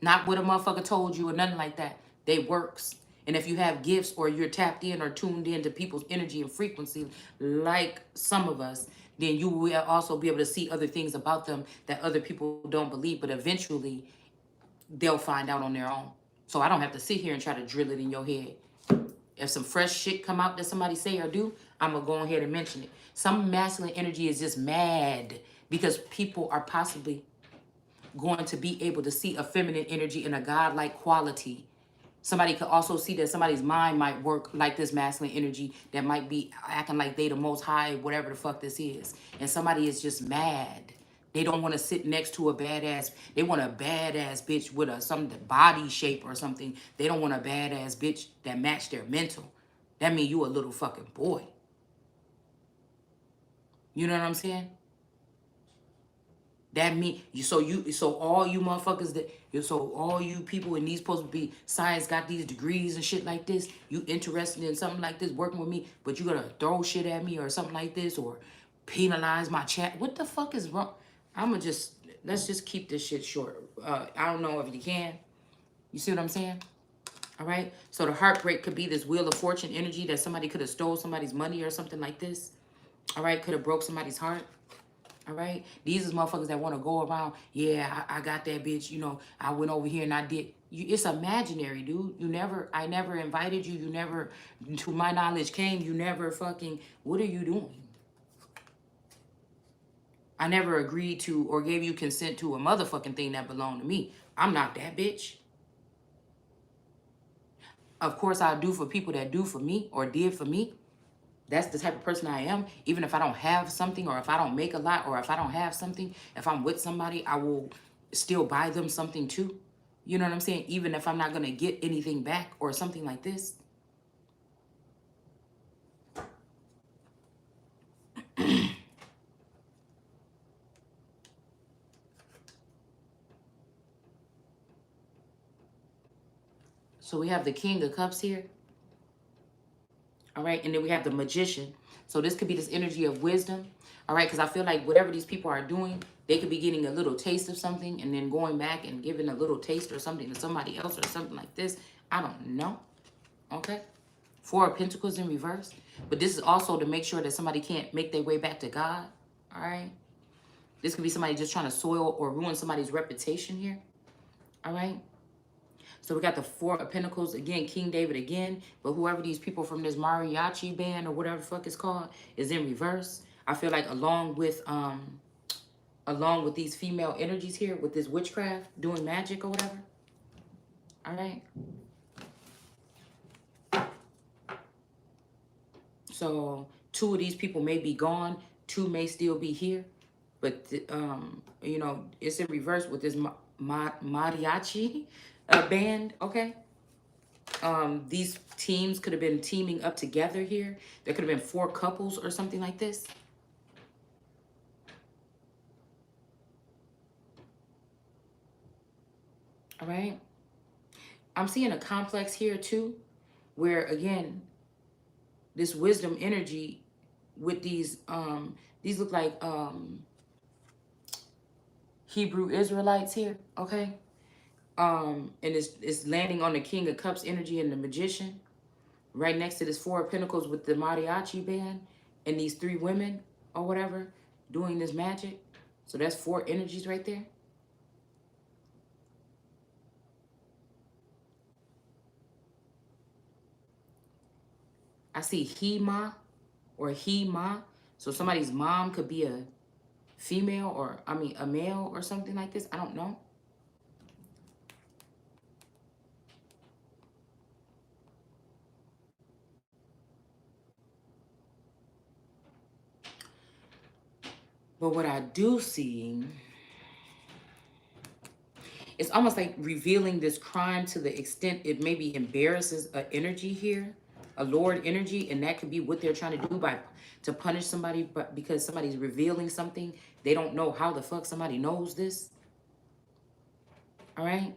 Not what a motherfucker told you or nothing like that. They works. And if you have gifts or you're tapped in or tuned in to people's energy and frequency, like some of us, then you will also be able to see other things about them that other people don't believe, but eventually they'll find out on their own. So I don't have to sit here and try to drill it in your head. If some fresh shit come out that somebody say or do, I'm going to go ahead and mention it. Some masculine energy is just mad because people are possibly going to be able to see a feminine energy in a godlike quality. Somebody could also see that somebody's mind might work like this masculine energy that might be acting like they the most high, whatever the fuck this is. And somebody is just mad. They don't want to sit next to a badass. They want a badass bitch with some body shape or something. They don't want a badass bitch that match their mental. That means you a little fucking boy. You know what I'm saying? That mean so all you motherfuckers so all you people in these supposed to be science got these degrees and shit like this, you interested in something like this working with me, but you gonna throw shit at me or something like this or penalize my chat. What the fuck is wrong? Let's just keep this shit short. I don't know if you can. You see what I'm saying? All right. So the heartbreak could be this wheel of fortune energy that somebody could have stole somebody's money or something like this. All right. Could have broke somebody's heart. All right. These is motherfuckers that want to go around. Yeah, I got that bitch. You know, I went over here and I did. It's imaginary, dude. I never invited you. You never, to my knowledge, came. You never fucking, what are you doing? I never agreed to or gave you consent to a motherfucking thing that belonged to me. I'm not that bitch. Of course, I do for people that do for me or did for me. That's the type of person I am. Even if I don't have something or if I don't make a lot or if I don't have something, if I'm with somebody, I will still buy them something too. You know what I'm saying? Even if I'm not going to get anything back or something like this. So we have the King of Cups here. All right. And then we have the Magician. So this could be this energy of wisdom. All right. Because I feel like whatever these people are doing, they could be getting a little taste of something and then going back and giving a little taste or something to somebody else or something like this. I don't know. Okay. Four of Pentacles in reverse. But this is also to make sure that somebody can't make their way back to God. All right. This could be somebody just trying to soil or ruin somebody's reputation here. All right. So we got the Four of Pentacles again, King David again. But whoever these people from this mariachi band or whatever the fuck it's called is in reverse. I feel like along with these female energies here with this witchcraft doing magic or whatever. All right. So two of these people may be gone. Two may still be here. But, you know, it's in reverse with this mariachi band, okay? These teams could have been teaming up together here. There could have been four couples or something like this. All right. I'm seeing a complex here too, where again, this wisdom energy with these look like Hebrew Israelites here, okay? And it's landing on the King of Cups energy and the Magician. Right next to this Four of Pentacles with the mariachi band and these three women or whatever doing this magic. So that's four energies right there. I see Hema or Hema. So somebody's mom could be a female or, I mean, a male or something like this. I don't know. But what I do see, it's almost like revealing this crime to the extent it maybe embarrasses an energy here, a Lord energy, and that could be what they're trying to do to punish somebody, but because somebody's revealing something, they don't know how the fuck somebody knows this. All right.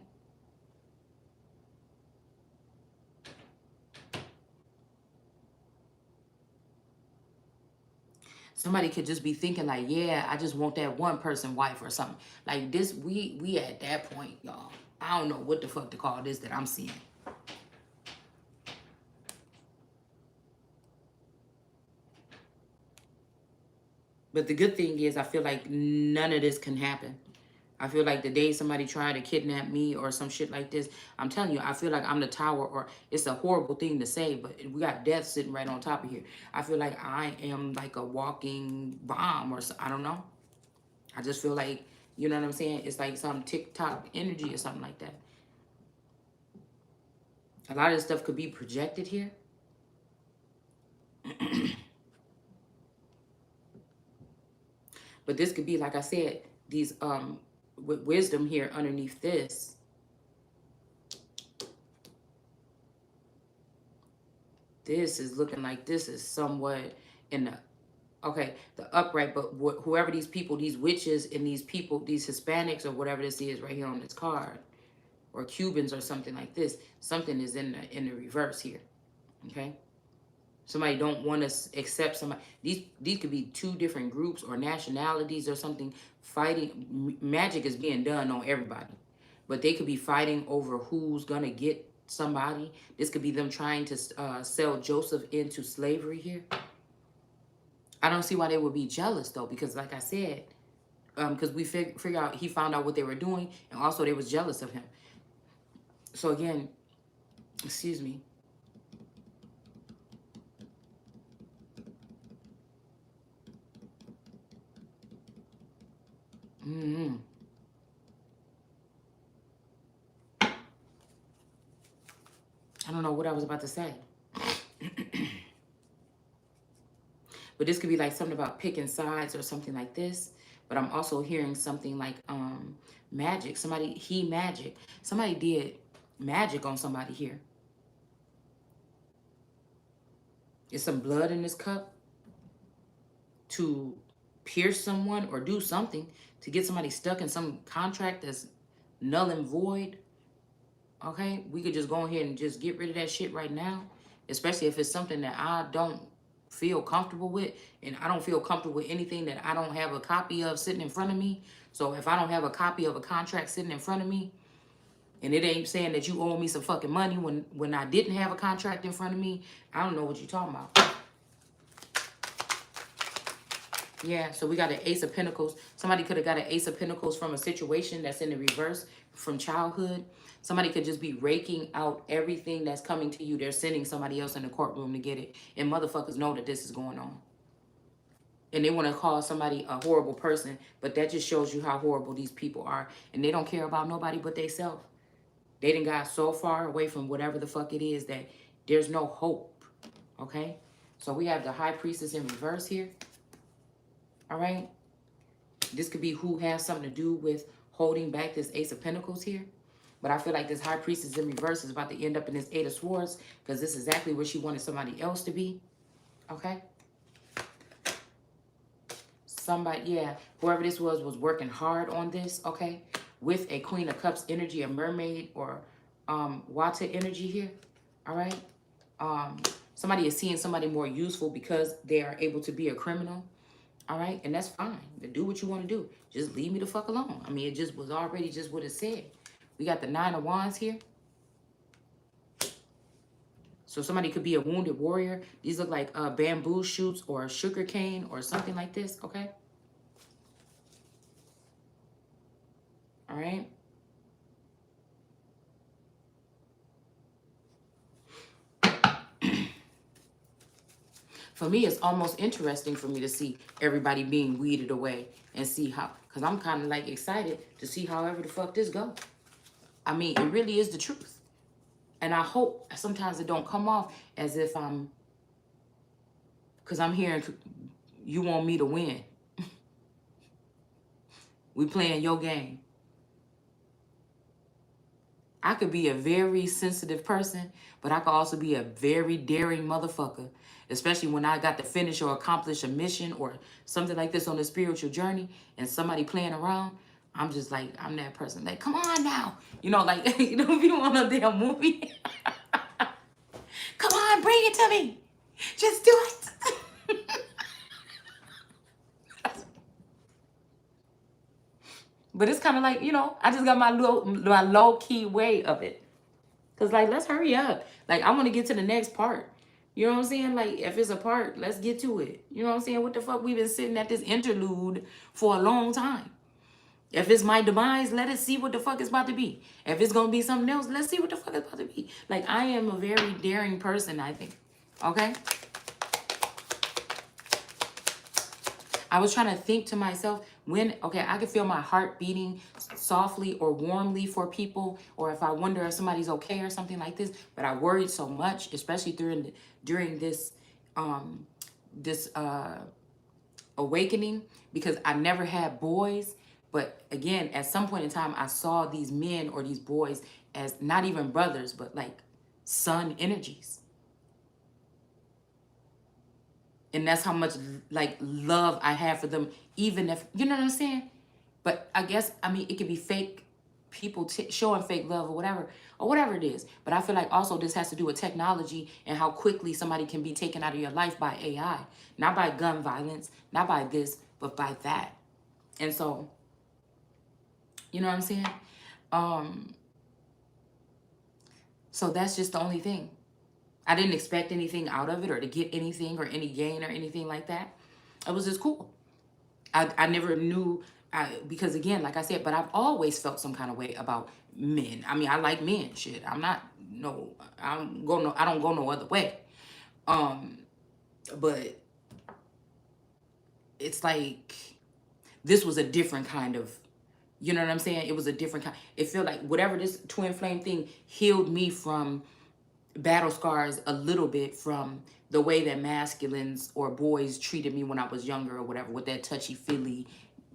Somebody could just be thinking like, yeah, I just want that one person wife or something. Like this, we at that point, y'all. I don't know what the fuck to call this that I'm seeing. But the good thing is I feel like none of this can happen. I feel like the day somebody tried to kidnap me or some shit like this, I'm telling you, I feel like I'm the tower, or it's a horrible thing to say, but we got death sitting right on top of here. I feel like I am like a walking bomb or I don't know. I just feel like, you know what I'm saying? It's like some TikTok energy or something like that. A lot of this stuff could be projected here. But this could be, like I said, these with wisdom here underneath this. This is looking like this is somewhat in the, okay, the upright, but whoever these people, these witches and these people, these Hispanics or whatever this is right here on this card, or Cubans or something like this, something is in the reverse here, okay? Somebody don't want to accept somebody. These could be two different groups or nationalities or something fighting. Magic is being done on everybody, but they could be fighting over who's gonna get somebody. This could be them trying to sell Joseph into slavery here. I don't see why they would be jealous though, because like I said, because we figure out he found out what they were doing, and also they was jealous of him. So again, excuse me. Mm-hmm. I don't know what I was about to say. But this could be like something about picking sides or something like this. But I'm also hearing something like magic. Magic. Somebody did magic on somebody here. Is some blood in this cup to pierce someone or do something to get somebody stuck in some contract that's null and void. Okay, we could just go ahead and just get rid of that shit right now, especially if it's something that I don't feel comfortable with, and I don't feel comfortable with anything that I don't have a copy of sitting in front of me. So if I don't have a copy of a contract sitting in front of me, and it ain't saying that you owe me some fucking money when I didn't have a contract in front of me, I don't know what you're talking about. Yeah, so we got an Ace of Pentacles. Somebody could have got an Ace of Pentacles from a situation that's in the reverse from childhood. Somebody could just be raking out everything that's coming to you. They're sending somebody else in the courtroom to get it. And motherfuckers know that this is going on. And they want to call somebody a horrible person, but that just shows you how horrible these people are. And they don't care about nobody but theyself. They done got so far away from whatever the fuck it is that there's no hope. Okay? So we have the High Priestess in reverse here. All right? This could be who has something to do with holding back this Ace of Pentacles here. But I feel like this High Priestess in reverse is about to end up in this Eight of Swords, because this is exactly where she wanted somebody else to be. Okay? Somebody, yeah, whoever this was working hard on this, okay? With a Queen of Cups energy, a mermaid, or water energy here. All right? Somebody is seeing somebody more useful because they are able to be a criminal. All right, and that's fine. Do what you want to do. Just leave me the fuck alone. I mean, it just was already just what it said. We got the Nine of Wands here. So somebody could be a wounded warrior. These look like bamboo shoots or sugar cane or something like this, okay? All right. For me, it's almost interesting for me to see everybody being weeded away and see how, because I'm kind of like excited to see however the fuck this goes. I mean, it really is the truth. And I hope sometimes it don't come off as if because I'm hearing you want me to win. We playing your game. I could be a very sensitive person, but I could also be a very daring motherfucker, especially when I got to finish or accomplish a mission or something like this on a spiritual journey and somebody playing around. I'm just like, I'm that person. Like, come on now. You know, like, you know, if you want a damn movie, come on, bring it to me. Just do it. But it's kind of like, you know, I just got my low key way of it. Cause like, let's hurry up. Like, I want to get to the next part. You know what I'm saying? Like, if it's a part, let's get to it. You know what I'm saying? What the fuck? We've been sitting at this interlude for a long time. If it's my demise, let us see what the fuck it's about to be. If it's gonna be something else, let's see what the fuck it's about to be. Like, I am a very daring person, I think. Okay? I was trying to think to myself okay, I can feel my heart beating softly or warmly for people, or if I wonder if somebody's okay or something like this. But I worried so much, especially during this awakening, because I never had boys. But again, at some point in time, I saw these men or these boys as not even brothers, but like son energies. And that's how much like love I have for them, even if, you know what I'm saying? But I guess, I mean, it could be fake people showing fake love or whatever it is. But I feel like also this has to do with technology and how quickly somebody can be taken out of your life by AI. Not by gun violence, not by this, but by that. And so, you know what I'm saying? So that's just the only thing. I didn't expect anything out of it or to get anything or any gain or anything like that. It was just cool. I never knew, because again, like I said, but I've always felt some kind of way about men. I mean, I like men, shit. I don't go no other way. But it's like, this was a different kind of, you know what I'm saying? It was a different kind. It felt like whatever this twin flame thing healed me from battle scars a little bit from the way that masculines or boys treated me when I was younger or whatever, with that touchy-feely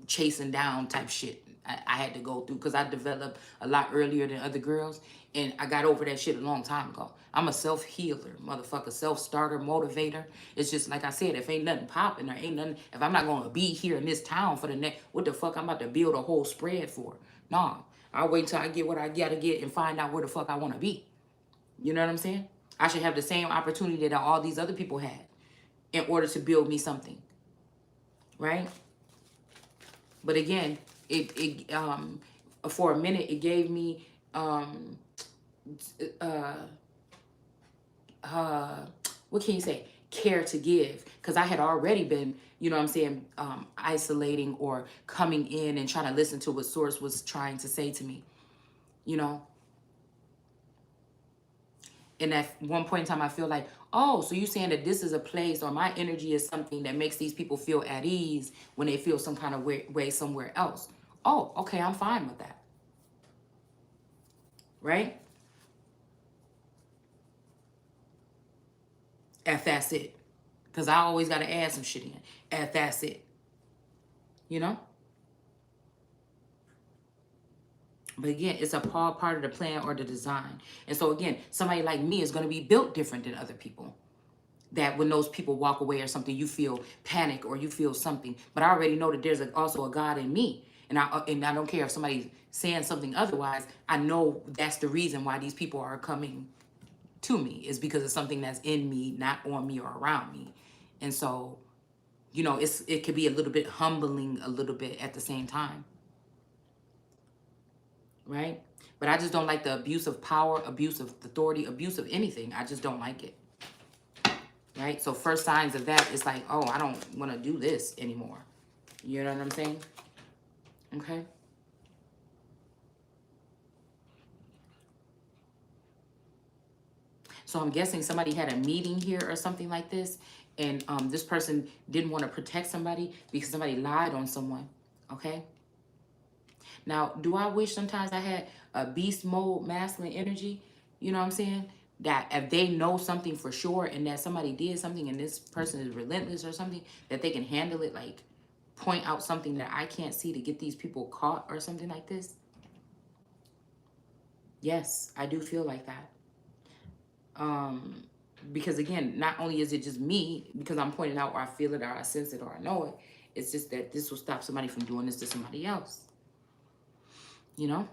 chasing down type shit I had to go through, because I developed a lot earlier than other girls, and I got over that shit a long time ago. I'm a self-healer, motherfucker, self-starter, motivator. It's just like I said, if ain't nothing popping, there ain't nothing, if I'm not going to be here in this town for the next, what the fuck I'm about to build a whole spread for? Nah, I'll wait till I get what I gotta get and find out where the fuck I want to be. You know what I'm saying? I should have the same opportunity that all these other people had in order to build me something, right? But again, it for a minute it gave me uh what can you say, care to give, because I had already been, you know what I'm saying, isolating or coming in and trying to listen to what source was trying to say to me, you know. And at one point in time I feel like, oh, so you saying that this is a place, or my energy is something that makes these people feel at ease when they feel some kind of way somewhere else. Oh, okay, I'm fine with that, right? If that's it, because I always got to add some shit in. If that's it, you know. But again, it's a part of the plan or the design. And so again, somebody like me is going to be built different than other people. That when those people walk away or something, you feel panic or you feel something. But I already know that there's also a God in me. And I don't care if somebody's saying something otherwise. I know that's the reason why these people are coming to me, is because of something that's in me, not on me or around me. And so, you know, it could be a little bit humbling a little bit at the same time. Right? But I just don't like the abuse of power, abuse of authority, abuse of anything. I just don't like it. Right? So first signs of that is like, oh, I don't want to do this anymore. You know what I'm saying? Okay. So I'm guessing somebody had a meeting here or something like this, and this person didn't want to protect somebody because somebody lied on someone. Okay. Now, do I wish sometimes I had a beast mode masculine energy? You know what I'm saying? That if they know something for sure and that somebody did something and this person is relentless or something, that they can handle it, like point out something that I can't see to get these people caught or something like this. Yes, I do feel like that. Because again, not only is it just me, because I'm pointing out or I feel it or I sense it or I know it, it's just that this will stop somebody from doing this to somebody else. You know?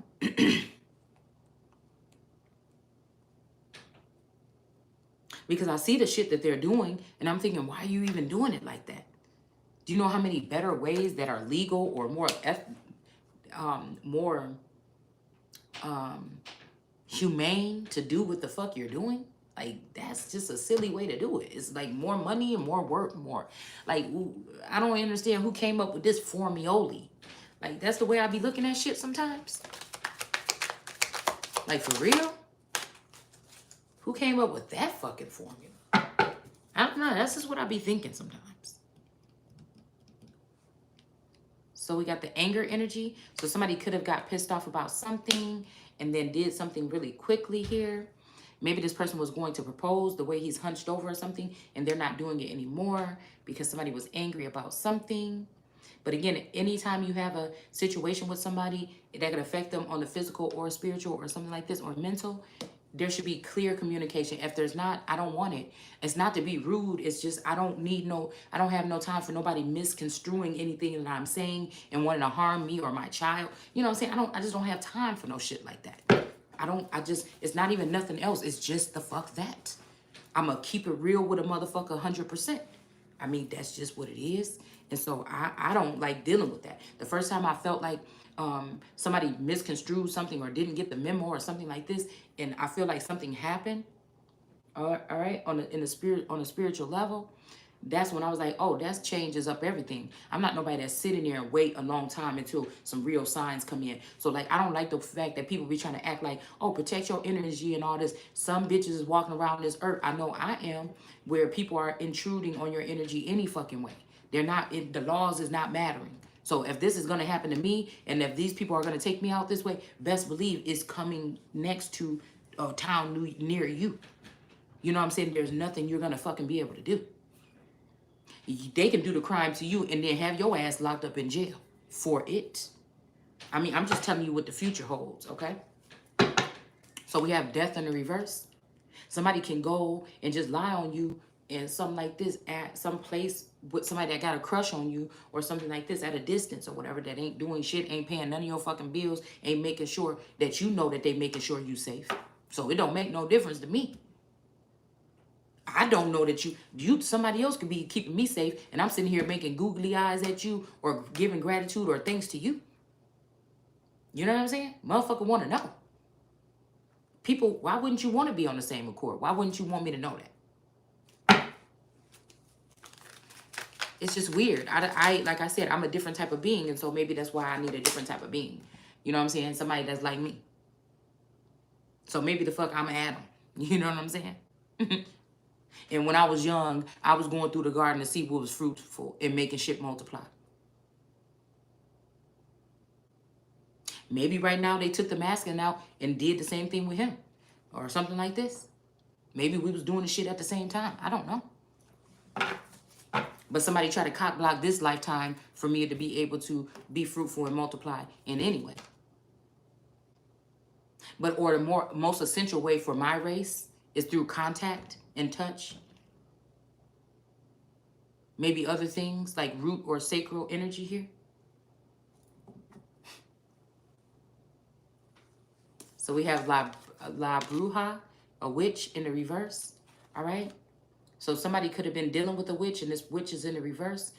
Because I see the shit that they're doing and I'm thinking, why are you even doing it like that? Do you know how many better ways that are legal or more humane to do what the fuck you're doing? Like, that's just a silly way to do it. It's like more money and more work, more. Like, I don't understand who came up with this formioli. Like, that's the way I be looking at shit sometimes. Like, for real? Who came up with that fucking formula? I don't know. That's just what I be thinking sometimes. So we got the anger energy. So somebody could have got pissed off about something and then did something really quickly here. Maybe this person was going to propose the way he's hunched over or something, and they're not doing it anymore because somebody was angry about something. But again, anytime you have a situation with somebody that could affect them on the physical or spiritual or something like this or mental, there should be clear communication. If there's not, I don't want it. It's not to be rude. It's just I don't have no time for nobody misconstruing anything that I'm saying and wanting to harm me or my child. You know what I'm saying? I just don't have time for no shit like that. It's not even nothing else. It's just the fuck that. I'm going to keep it real with a motherfucker 100%. I mean, that's just what it is. And so I don't like dealing with that. The first time I felt like somebody misconstrued something or didn't get the memo or something like this, and I feel like something happened, all right, on a spiritual level, that's when I was like, oh, that changes up everything. I'm not nobody that's sitting there and wait a long time until some real signs come in. So like, I don't like the fact that people be trying to act like, oh, protect your energy and all this. Some bitches is walking around this earth. I know I am, where people are intruding on your energy any fucking way. They're not, the laws is not mattering. So if this is going to happen to me, and if these people are going to take me out this way, best believe it's coming next to a town near you. You know what I'm saying? There's nothing you're going to fucking be able to do. They can do the crime to you and then have your ass locked up in jail for it. I mean, I'm just telling you what the future holds, okay? So we have death in the reverse. Somebody can go and just lie on you and something like this at some place with somebody that got a crush on you or something like this at a distance or whatever, that ain't doing shit, ain't paying none of your fucking bills, ain't making sure that you know that they making sure you safe. So it don't make no difference to me. I don't know that you somebody else could be keeping me safe, and I'm sitting here making googly eyes at you or giving gratitude or thanks to you. You know what I'm saying? Motherfucker want to know. People, why wouldn't you want to be on the same accord? Why wouldn't you want me to know that? It's just weird. I like I said, I'm a different type of being, and so maybe that's why I need a different type of being. You know what I'm saying? Somebody that's like me. So maybe the fuck I'm Adam. You know what I'm saying? And when I was young, I was going through the garden to see what was fruitful and making shit multiply. Maybe right now they took the masking out and did the same thing with him or something like this. Maybe we was doing the shit at the same time. I don't know. But somebody tried to cock block this lifetime for me to be able to be fruitful and multiply in any way. But or the most essential way for my race is through contact and touch. Maybe other things like root or sacral energy here. So we have La Bruja, a witch in the reverse. All right. So somebody could have been dealing with a witch, and this witch is in the reverse.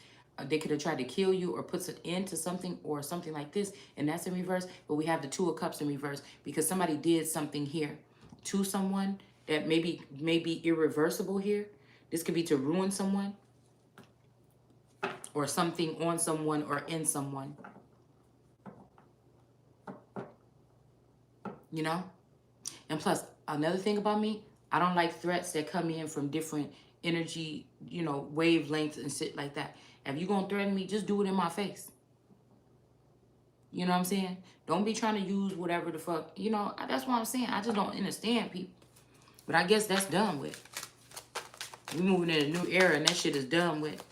They could have tried to kill you or put it into something or something like this, and that's in reverse. But we have the Two of Cups in reverse because somebody did something here to someone that may be irreversible here. This could be to ruin someone or something on someone or in someone. You know? And plus, another thing about me, I don't like threats that come in from different energy, you know, wavelengths and shit like that. If you gonna threaten me, just do it in my face. You know what I'm saying? Don't be trying to use whatever the fuck. You know, that's what I'm saying. I just don't understand people. But I guess that's done with. We moving in a new era and that shit is done with.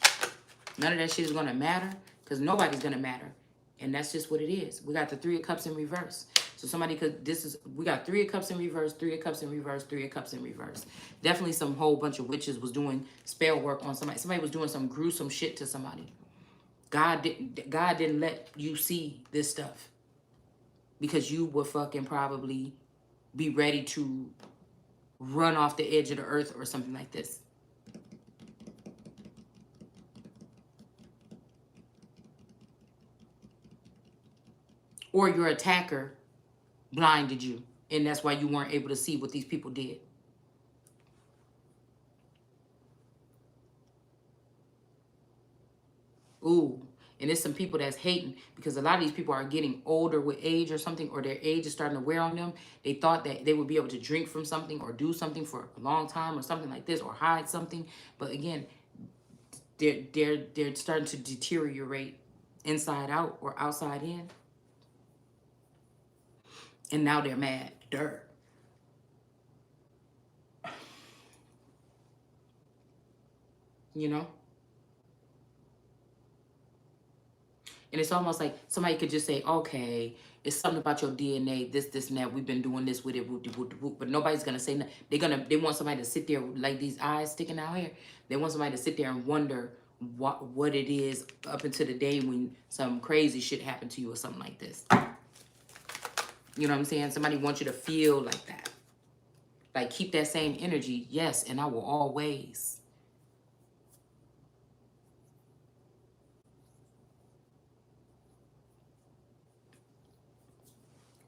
None of that shit is gonna matter because nobody's gonna matter. And that's just what it is. We got the Three of Cups in reverse. So somebody could, we got Three of Cups in reverse, Three of Cups in reverse, Three of Cups in reverse. Definitely some whole bunch of witches was doing spell work on somebody. Somebody was doing some gruesome shit to somebody. God didn't let you see this stuff because you would fucking probably be ready to run off the edge of the earth or something like this. Or your attacker blinded you, and that's why you weren't able to see what these people did. Ooh, and there's some people that's hating because a lot of these people are getting older with age or something, or their age is starting to wear on them. They thought that they would be able to drink from something or do something for a long time or something like this or hide something. But again, they're starting to deteriorate inside out or outside in. And now they're mad. Dirt. You know? And it's almost like somebody could just say, okay, it's something about your DNA, this, and that. We've been doing this with it, but nobody's gonna say nothing. They want somebody to sit there like these eyes sticking out here. They want somebody to sit there and wonder what it is up until the day when some crazy shit happened to you or something like this. You know what I'm saying? Somebody wants you to feel like that. Like, keep that same energy. Yes, and I will always.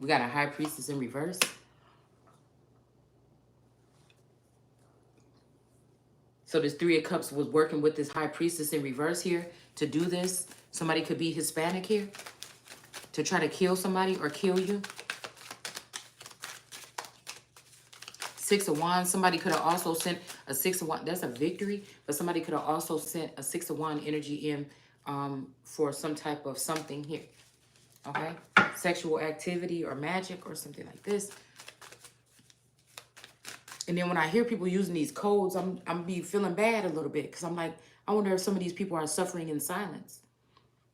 We got a High Priestess in reverse. So this Three of Cups was working with this High Priestess in reverse here to do this. Somebody could be Hispanic here to try to kill somebody or kill you. Six of Wands. Somebody could have also sent a Six of Wands. That's a victory. But somebody could have also sent a Six of Wands energy in for some type of something here. Okay? Sexual activity or magic or something like this. And then when I hear people using these codes, I'm be feeling bad a little bit because I'm like, I wonder if some of these people are suffering in silence.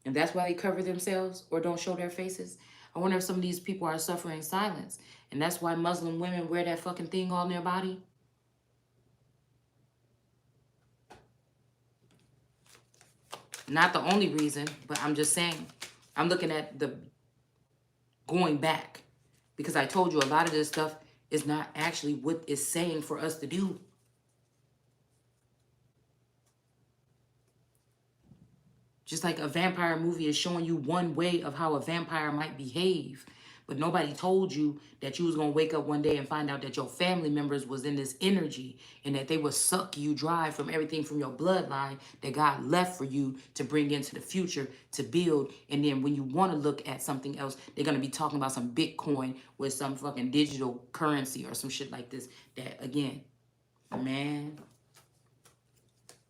And that's why they cover themselves or don't show their faces. I wonder if some of these people are suffering in silence. And that's why Muslim women wear that fucking thing on their body. Not the only reason, but I'm just saying, I'm looking at the going back, because I told you a lot of this stuff is not actually what it's saying for us to do. Just like a vampire movie is showing you one way of how a vampire might behave. But nobody told you that you was going to wake up one day and find out that your family members was in this energy and that they would suck you dry from everything from your bloodline that God left for you to bring into the future to build. And then when you want to look at something else, they're going to be talking about some Bitcoin with some fucking digital currency or some shit like this. That, again, man,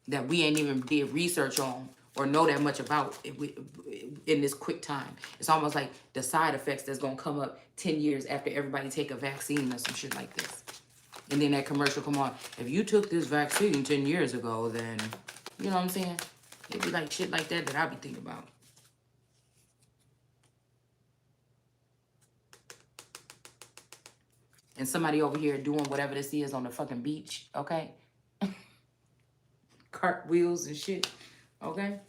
that we ain't even did research on or know that much about in this quick time. It's almost like the side effects that's going to come up 10 years after everybody take a vaccine or some shit like this. And then that commercial come on. If you took this vaccine 10 years ago, then, you know what I'm saying? It'd be like shit like that I be thinking about. And somebody over here doing whatever this is on the fucking beach, okay? Cartwheels and shit, okay?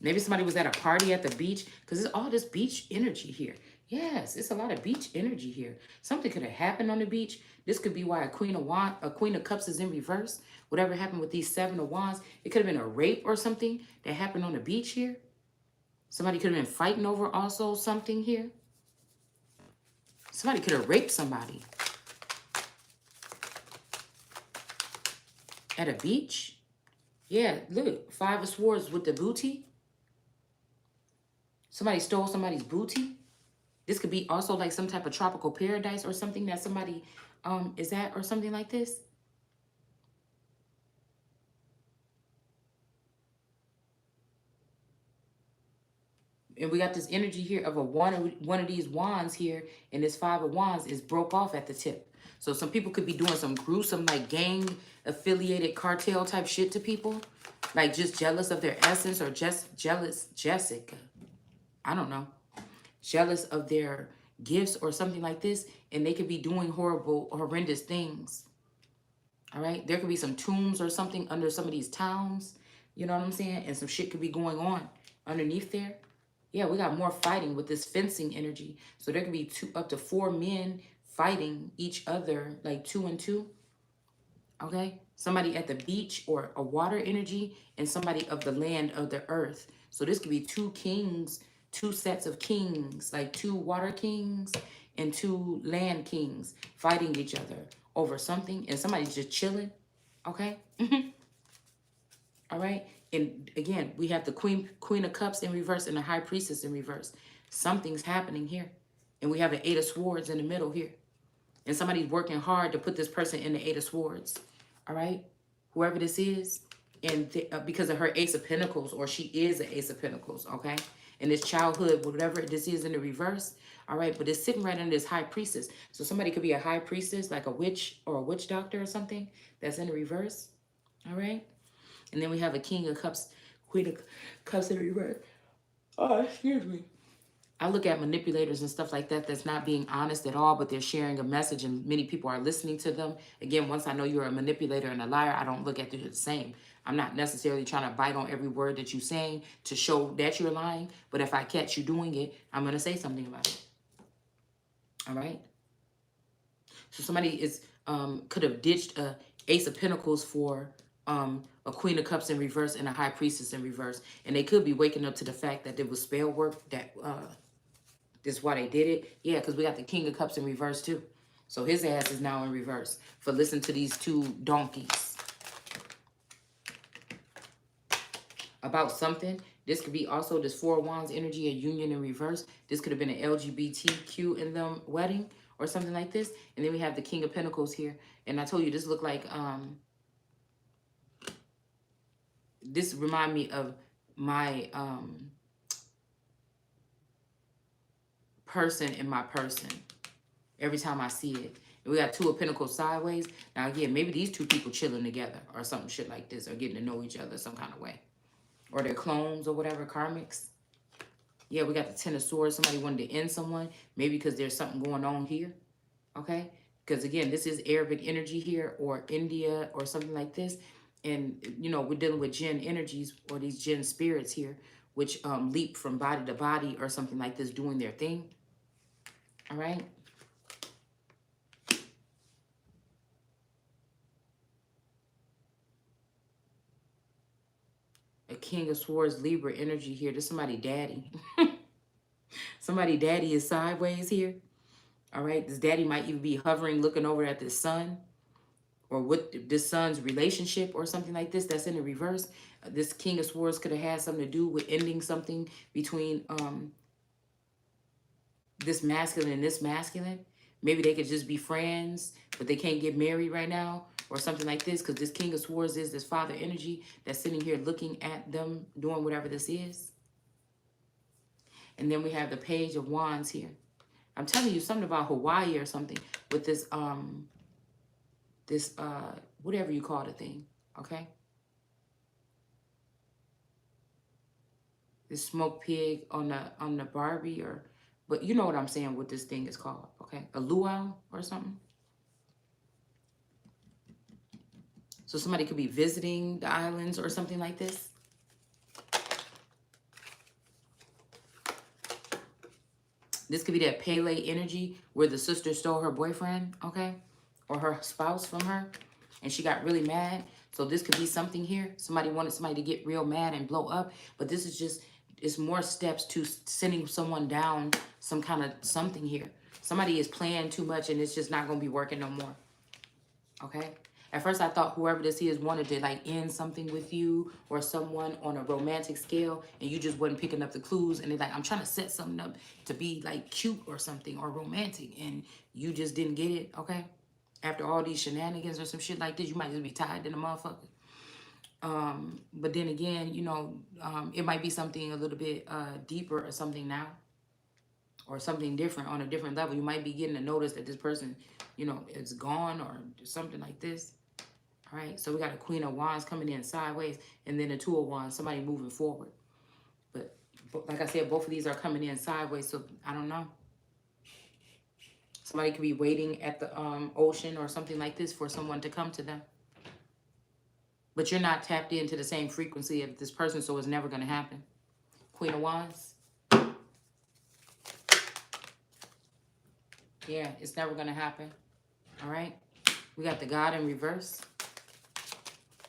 Maybe somebody was at a party at the beach, because it's all this beach energy here. Yes, it's a lot of beach energy here. Something could have happened on the beach. This could be why a Queen of Cups is in reverse. Whatever happened with these 7 of Wands, it could have been a rape or something that happened on the beach here. Somebody could have been fighting over also something here. Somebody could have raped somebody at a beach. Yeah, look, 5 of Swords with the booty. Somebody stole somebody's booty. This could be also like some type of tropical paradise or something that somebody is at or something like this. And we got this energy here of one of these wands here, and this 5 of Wands is broke off at the tip. So some people could be doing some gruesome like gang affiliated cartel type shit to people, like just jealous of their essence, or just jealous Jessica. I don't know. Jealous of their gifts or something like this, and they could be doing horrible, horrendous things. All right, there could be some tombs or something under some of these towns, you know what I'm saying? And some shit could be going on underneath there. Yeah, we got more fighting with this fencing energy. So there could be up to 4 men fighting each other, like 2 and 2. Okay, somebody at the beach or a water energy, and somebody of the land of the earth. So this could be 2 kings, 2 sets of kings, like 2 water kings and 2 land kings fighting each other over something, and somebody's just chilling. Okay. All right. And again, we have the Queen of Cups in reverse and the High Priestess in reverse. Something's happening here. And we have an 8 of Swords in the middle here. And somebody's working hard to put this person in the 8 of Swords. All right? Whoever this is. And because of her Ace of Pentacles, or she is an Ace of Pentacles, okay? And this childhood, whatever this is in the reverse, all right? But it's sitting right under this High Priestess. So somebody could be a High Priestess, like a witch or a witch doctor or something that's in the reverse, all right? And then we have a King of Cups, Queen of Cups in reverse. Oh, excuse me. I look at manipulators and stuff like that that's not being honest at all, but they're sharing a message and many people are listening to them. Again, once I know you're a manipulator and a liar, I don't look at you the same. I'm not necessarily trying to bite on every word that you're saying to show that you're lying, but if I catch you doing it, I'm going to say something about it. All right? So somebody is could have ditched a Ace of Pentacles for a Queen of Cups in reverse and a High Priestess in reverse. And they could be waking up to the fact that there was spell work, that this is why they did it. Yeah, because we got the King of Cups in reverse too. So his ass is now in reverse for listening to these 2 donkeys about something. This could be also this 4 of Wands energy, a union in reverse. This could have been an LGBTQ in them wedding or something like this. And then we have the King of Pentacles here. And I told you this looked like, this remind me of my person in my person every time I see it. And we got 2 of Pentacles sideways. Now again, maybe these 2 people chilling together or something shit like this, or getting to know each other some kind of way. Or they're clones or whatever, karmics. Yeah, we got the 10 of Swords. Somebody wanted to end someone. Maybe because there's something going on here. Okay? Because again, this is Arabic energy here, or India or something like this. And, you know, we're dealing with jinn energies or these jinn spirits here, which leap from body to body or something like this, doing their thing. All right. A King of Swords, Libra energy here. There's somebody daddy. Somebody daddy is sideways here. All right. This daddy might even be hovering, looking over at this son, or with this son's relationship or something like this. That's in the reverse. This King of Swords could have had something to do with ending something between this masculine and this masculine. Maybe they could just be friends, but they can't get married right now or something like this, because this King of Swords is this father energy that's sitting here looking at them doing whatever this is. And then we have the Page of Wands here. I'm telling you something about Hawaii or something with this whatever you call the thing, okay? This smoke pig on the Barbie, or, but you know what I'm saying, what this thing is called, okay? A luau or something. So somebody could be visiting the islands or something like this. This could be that Pele energy where the sister stole her boyfriend, okay? Or her spouse from her, and she got really mad. So this could be something here. Somebody wanted somebody to get real mad and blow up. But this is just, it's more steps to sending someone down some kind of something here. Somebody is playing too much and it's just not going to be working no more. Okay? At first I thought whoever this is wanted to like end something with you or someone on a romantic scale, and you just wasn't picking up the clues, and they're like, I'm trying to set something up to be like cute or something or romantic, and you just didn't get it, okay? After all these shenanigans or some shit like this, you might just be tied in a motherfucker. But then again, you know, it might be something a little bit deeper or something now, or something different on a different level. You might be getting a notice that this person, you know, is gone or something like this. All right, so we got a Queen of Wands coming in sideways, and then a Two of Wands, somebody moving forward. But like I said, both of these are coming in sideways, so I don't know. Somebody could be waiting at the ocean or something like this for someone to come to them. But you're not tapped into the same frequency of this person, so it's never going to happen. Queen of Wands. Yeah, it's never going to happen. All right. We got the God in reverse.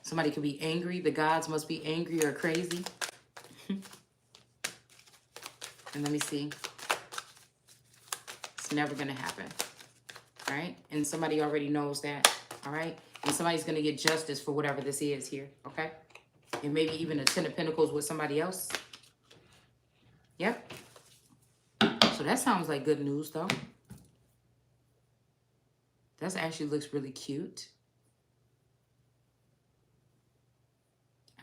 Somebody could be angry. The gods must be angry or crazy. And let me see. It's never going to happen. All right. And somebody already knows that. All right. And somebody's going to get justice for whatever this is here. Okay. And maybe even a Ten of Pentacles with somebody else. Yep. So that sounds like good news, though. That actually looks really cute.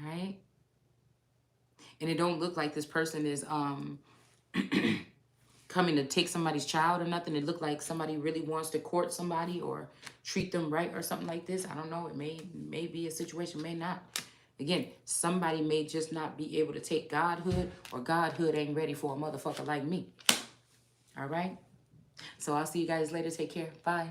All right. And it don't look like this person is coming to take somebody's child or nothing. It looked like somebody really wants to court somebody or treat them right or something like this. I don't know. It may be a situation, may not. Again, somebody may just not be able to take godhood, or godhood ain't ready for a motherfucker like me. All right. So I'll see you guys later. Take care. Bye.